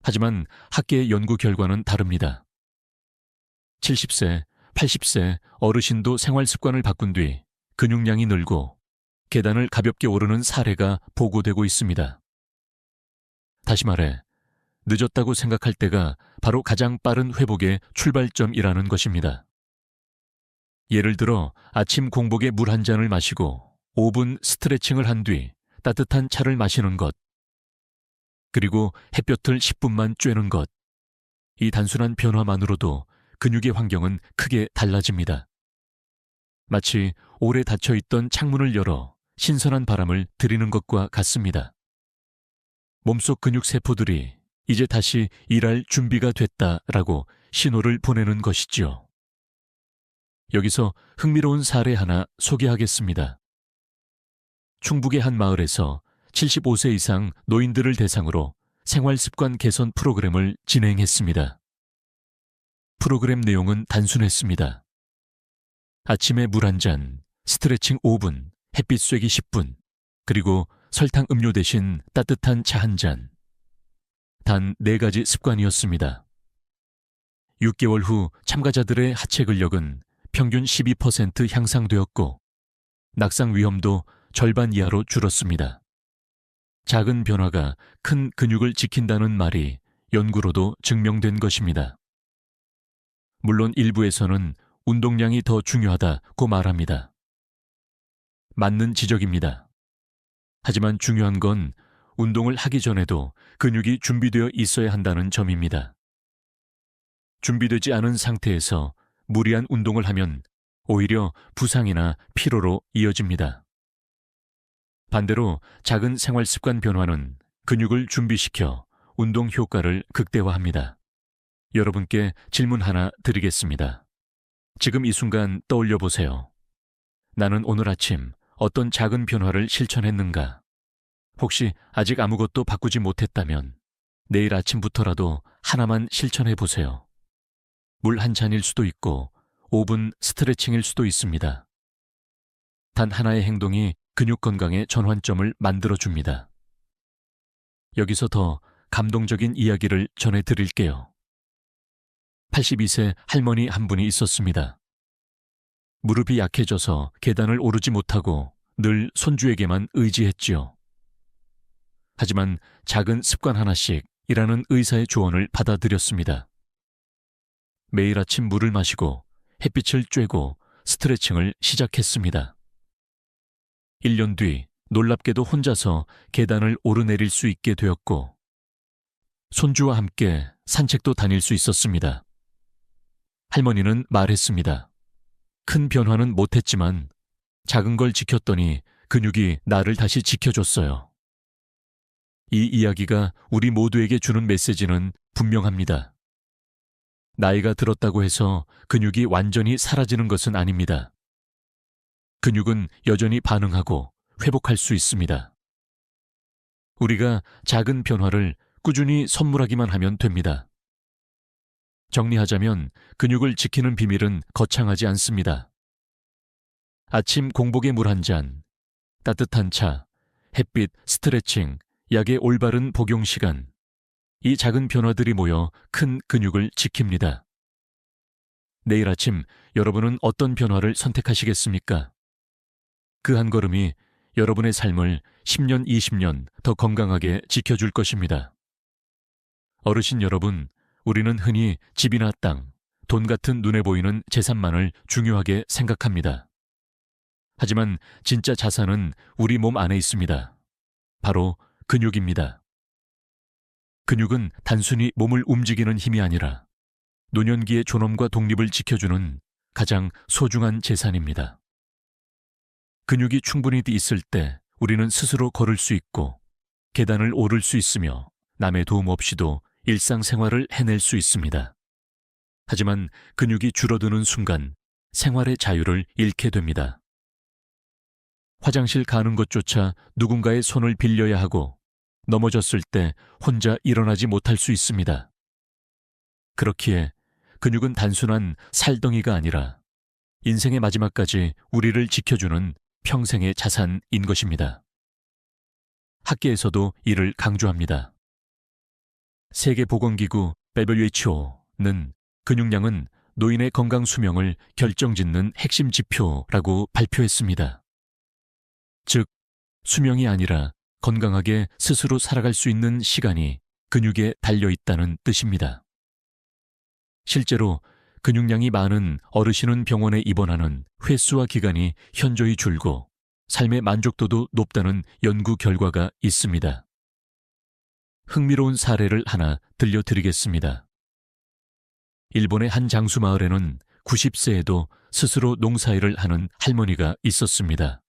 하지만 학계의 연구 결과는 다릅니다. 70세, 80세 어르신도 생활 습관을 바꾼 뒤 근육량이 늘고 계단을 가볍게 오르는 사례가 보고되고 있습니다. 다시 말해, 늦었다고 생각할 때가 바로 가장 빠른 회복의 출발점이라는 것입니다. 예를 들어 아침 공복에 물 한 잔을 마시고 5분 스트레칭을 한 뒤 따뜻한 차를 마시는 것, 그리고 햇볕을 10분만 쬐는 것, 이 단순한 변화만으로도 근육의 환경은 크게 달라집니다. 마치 오래 닫혀있던 창문을 열어 신선한 바람을 들이는 것과 같습니다. 몸속 근육 세포들이 이제 다시 일할 준비가 됐다라고 신호를 보내는 것이지요. 여기서 흥미로운 사례 하나 소개하겠습니다. 충북의 한 마을에서 75세 이상 노인들을 대상으로 생활습관 개선 프로그램을 진행했습니다. 프로그램 내용은 단순했습니다. 아침에 물 한 잔, 스트레칭 5분, 햇빛 쐬기 10분, 그리고 설탕 음료 대신 따뜻한 차 한 잔. 단 4가지 습관이었습니다. 6개월 후 참가자들의 하체 근력은 평균 12% 향상되었고 낙상 위험도 절반 이하로 줄었습니다. 작은 변화가 큰 근육을 지킨다는 말이 연구로도 증명된 것입니다. 물론 일부에서는 운동량이 더 중요하다고 말합니다. 맞는 지적입니다. 하지만 중요한 건 운동을 하기 전에도 근육이 준비되어 있어야 한다는 점입니다. 준비되지 않은 상태에서 무리한 운동을 하면 오히려 부상이나 피로로 이어집니다. 반대로 작은 생활 습관 변화는 근육을 준비시켜 운동 효과를 극대화합니다. 여러분께 질문 하나 드리겠습니다. 지금 이 순간 떠올려 보세요. 나는 오늘 아침 어떤 작은 변화를 실천했는가? 혹시 아직 아무것도 바꾸지 못했다면 내일 아침부터라도 하나만 실천해 보세요. 물 한 잔일 수도 있고 5분 스트레칭일 수도 있습니다. 단 하나의 행동이 근육 건강의 전환점을 만들어줍니다. 여기서 더 감동적인 이야기를 전해드릴게요. 82세 할머니 한 분이 있었습니다. 무릎이 약해져서 계단을 오르지 못하고 늘 손주에게만 의지했지요. 하지만 작은 습관 하나씩이라는 의사의 조언을 받아들였습니다. 매일 아침 물을 마시고 햇빛을 쬐고 스트레칭을 시작했습니다. 1년 뒤 놀랍게도 혼자서 계단을 오르내릴 수 있게 되었고 손주와 함께 산책도 다닐 수 있었습니다. 할머니는 말했습니다. 큰 변화는 못했지만 작은 걸 지켰더니 근육이 나를 다시 지켜줬어요. 이 이야기가 우리 모두에게 주는 메시지는 분명합니다. 나이가 들었다고 해서 근육이 완전히 사라지는 것은 아닙니다. 근육은 여전히 반응하고 회복할 수 있습니다. 우리가 작은 변화를 꾸준히 선물하기만 하면 됩니다. 정리하자면 근육을 지키는 비밀은 거창하지 않습니다. 아침 공복에 물 한 잔, 따뜻한 차, 햇빛, 스트레칭, 약의 올바른 복용 시간, 이 작은 변화들이 모여 큰 근육을 지킵니다. 내일 아침 여러분은 어떤 변화를 선택하시겠습니까? 그 한 걸음이 여러분의 삶을 10년, 20년 더 건강하게 지켜줄 것입니다. 어르신 여러분, 우리는 흔히 집이나 땅, 돈 같은 눈에 보이는 재산만을 중요하게 생각합니다. 하지만 진짜 자산은 우리 몸 안에 있습니다. 바로 근육입니다. 근육은 단순히 몸을 움직이는 힘이 아니라 노년기의 존엄과 독립을 지켜주는 가장 소중한 재산입니다. 근육이 충분히 있을 때 우리는 스스로 걸을 수 있고 계단을 오를 수 있으며 남의 도움 없이도 일상생활을 해낼 수 있습니다. 하지만 근육이 줄어드는 순간 생활의 자유를 잃게 됩니다. 화장실 가는 것조차 누군가의 손을 빌려야 하고 넘어졌을 때 혼자 일어나지 못할 수 있습니다. 그렇기에 근육은 단순한 살덩이가 아니라 인생의 마지막까지 우리를 지켜주는 평생의 자산인 것입니다. 학계에서도 이를 강조합니다. 세계보건기구 WHO는 근육량은 노인의 건강 수명을 결정짓는 핵심 지표라고 발표했습니다. 즉, 수명이 아니라 건강하게 스스로 살아갈 수 있는 시간이 근육에 달려있다는 뜻입니다. 실제로 근육량이 많은 어르신은 병원에 입원하는 횟수와 기간이 현저히 줄고 삶의 만족도도 높다는 연구 결과가 있습니다. 흥미로운 사례를 하나 들려드리겠습니다. 일본의 한 장수 마을에는 90세에도 스스로 농사일을 하는 할머니가 있었습니다.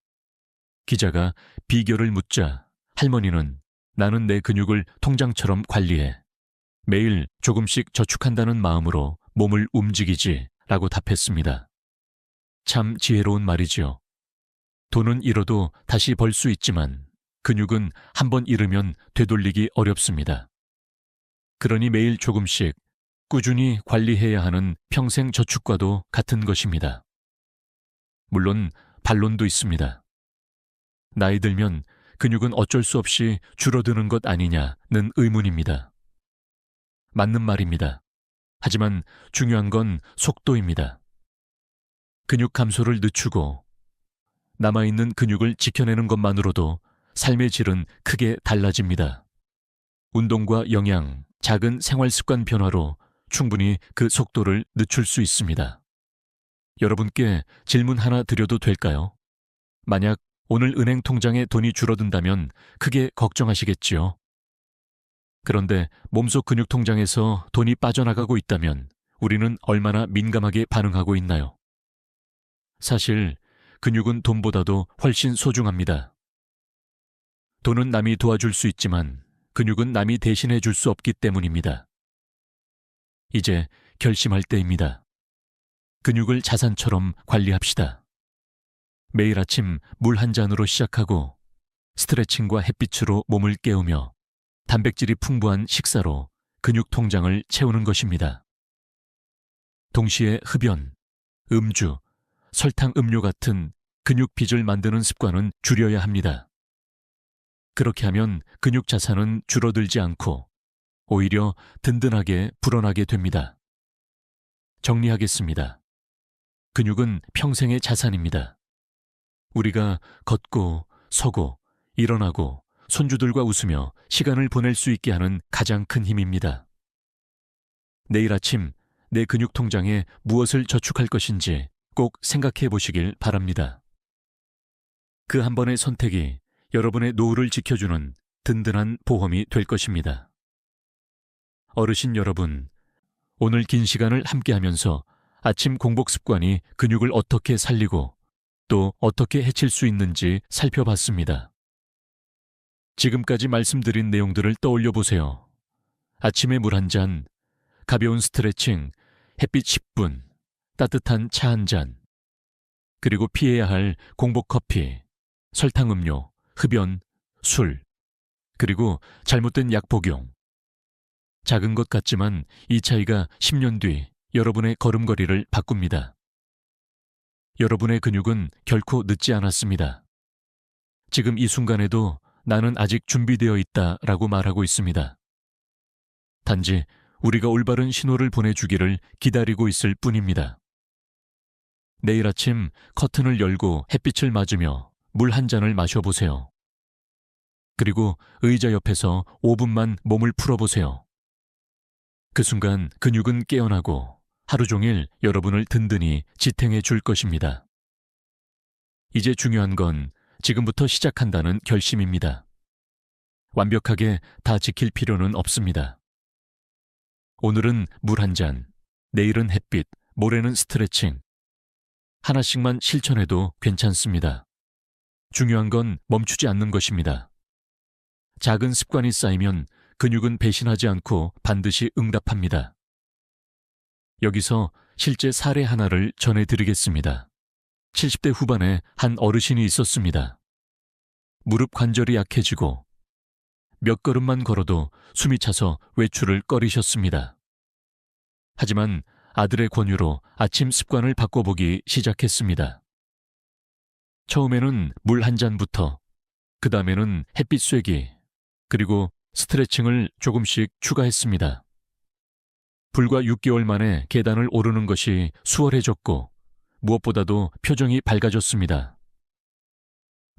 기자가 비결을 묻자 할머니는 나는 내 근육을 통장처럼 관리해. 매일 조금씩 저축한다는 마음으로 몸을 움직이지 라고 답했습니다. 참 지혜로운 말이지요. 돈은 잃어도 다시 벌 수 있지만 근육은 한번 잃으면 되돌리기 어렵습니다. 그러니 매일 조금씩 꾸준히 관리해야 하는 평생 저축과도 같은 것입니다. 물론 반론도 있습니다. 나이 들면 근육은 어쩔 수 없이 줄어드는 것 아니냐는 의문입니다. 맞는 말입니다. 하지만 중요한 건 속도입니다. 근육 감소를 늦추고 남아있는 근육을 지켜내는 것만으로도 삶의 질은 크게 달라집니다. 운동과 영양, 작은 생활습관 변화로 충분히 그 속도를 늦출 수 있습니다. 여러분께 질문 하나 드려도 될까요? 만약 오늘 은행 통장에 돈이 줄어든다면 크게 걱정하시겠지요. 그런데 몸속 근육 통장에서 돈이 빠져나가고 있다면 우리는 얼마나 민감하게 반응하고 있나요? 사실 근육은 돈보다도 훨씬 소중합니다. 돈은 남이 도와줄 수 있지만 근육은 남이 대신해 줄 수 없기 때문입니다. 이제 결심할 때입니다. 근육을 자산처럼 관리합시다. 매일 아침 물 한 잔으로 시작하고 스트레칭과 햇빛으로 몸을 깨우며 단백질이 풍부한 식사로 근육 통장을 채우는 것입니다. 동시에 흡연, 음주, 설탕 음료 같은 근육 빚을 만드는 습관은 줄여야 합니다. 그렇게 하면 근육 자산은 줄어들지 않고 오히려 든든하게 불어나게 됩니다. 정리하겠습니다. 근육은 평생의 자산입니다. 우리가 걷고 서고 일어나고 손주들과 웃으며 시간을 보낼 수 있게 하는 가장 큰 힘입니다. 내일 아침 내 근육 통장에 무엇을 저축할 것인지 꼭 생각해 보시길 바랍니다. 그 한 번의 선택이 여러분의 노후를 지켜주는 든든한 보험이 될 것입니다. 어르신 여러분, 오늘 긴 시간을 함께하면서 아침 공복 습관이 근육을 어떻게 살리고 또 어떻게 해칠 수 있는지 살펴봤습니다. 지금까지 말씀드린 내용들을 떠올려 보세요. 아침에 물 한 잔, 가벼운 스트레칭, 햇빛 10분, 따뜻한 차 한 잔, 그리고 피해야 할 공복 커피, 설탕 음료, 흡연, 술, 그리고 잘못된 약 복용. 작은 것 같지만 이 차이가 10년 뒤 여러분의 걸음걸이를 바꿉니다. 여러분의 근육은 결코 늦지 않았습니다. 지금 이 순간에도 나는 아직 준비되어 있다라고 말하고 있습니다. 단지 우리가 올바른 신호를 보내주기를 기다리고 있을 뿐입니다. 내일 아침 커튼을 열고 햇빛을 맞으며 물 한 잔을 마셔보세요. 그리고 의자 옆에서 5분만 몸을 풀어보세요. 그 순간 근육은 깨어나고 하루 종일 여러분을 든든히 지탱해 줄 것입니다. 이제 중요한 건 지금부터 시작한다는 결심입니다. 완벽하게 다 지킬 필요는 없습니다. 오늘은 물 한 잔, 내일은 햇빛, 모레는 스트레칭. 하나씩만 실천해도 괜찮습니다. 중요한 건 멈추지 않는 것입니다. 작은 습관이 쌓이면 근육은 배신하지 않고 반드시 응답합니다. 여기서 실제 사례 하나를 전해드리겠습니다. 70대 후반에 한 어르신이 있었습니다. 무릎 관절이 약해지고 몇 걸음만 걸어도 숨이 차서 외출을 꺼리셨습니다. 하지만 아들의 권유로 아침 습관을 바꿔보기 시작했습니다. 처음에는 물 한 잔부터, 그 다음에는 햇빛 쐬기, 그리고 스트레칭을 조금씩 추가했습니다. 불과 6개월 만에 계단을 오르는 것이 수월해졌고 무엇보다도 표정이 밝아졌습니다.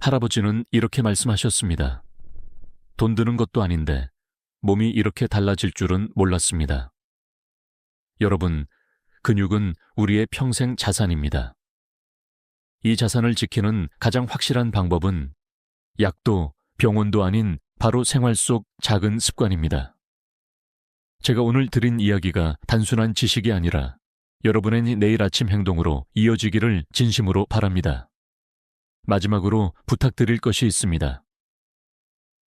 할아버지는 이렇게 말씀하셨습니다. 돈 드는 것도 아닌데 몸이 이렇게 달라질 줄은 몰랐습니다. 여러분, 근육은 우리의 평생 자산입니다. 이 자산을 지키는 가장 확실한 방법은 약도 병원도 아닌 바로 생활 속 작은 습관입니다. 제가 오늘 드린 이야기가 단순한 지식이 아니라 여러분의 내일 아침 행동으로 이어지기를 진심으로 바랍니다. 마지막으로 부탁드릴 것이 있습니다.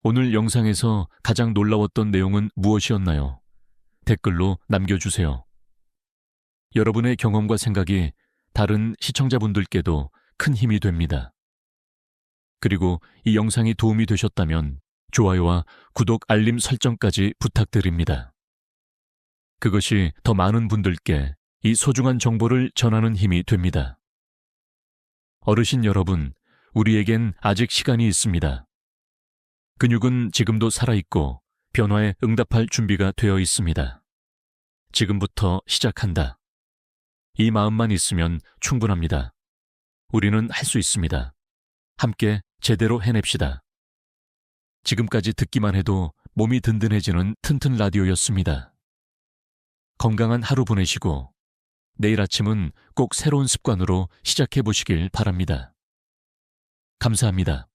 오늘 영상에서 가장 놀라웠던 내용은 무엇이었나요? 댓글로 남겨주세요. 여러분의 경험과 생각이 다른 시청자분들께도 큰 힘이 됩니다. 그리고 이 영상이 도움이 되셨다면 좋아요와 구독, 알림 설정까지 부탁드립니다. 그것이 더 많은 분들께 이 소중한 정보를 전하는 힘이 됩니다. 어르신 여러분, 우리에겐 아직 시간이 있습니다. 근육은 지금도 살아있고 변화에 응답할 준비가 되어 있습니다. 지금부터 시작한다. 이 마음만 있으면 충분합니다. 우리는 할 수 있습니다. 함께 제대로 해냅시다. 지금까지 듣기만 해도 몸이 든든해지는 튼튼 라디오였습니다. 건강한 하루 보내시고 내일 아침은 꼭 새로운 습관으로 시작해 보시길 바랍니다. 감사합니다.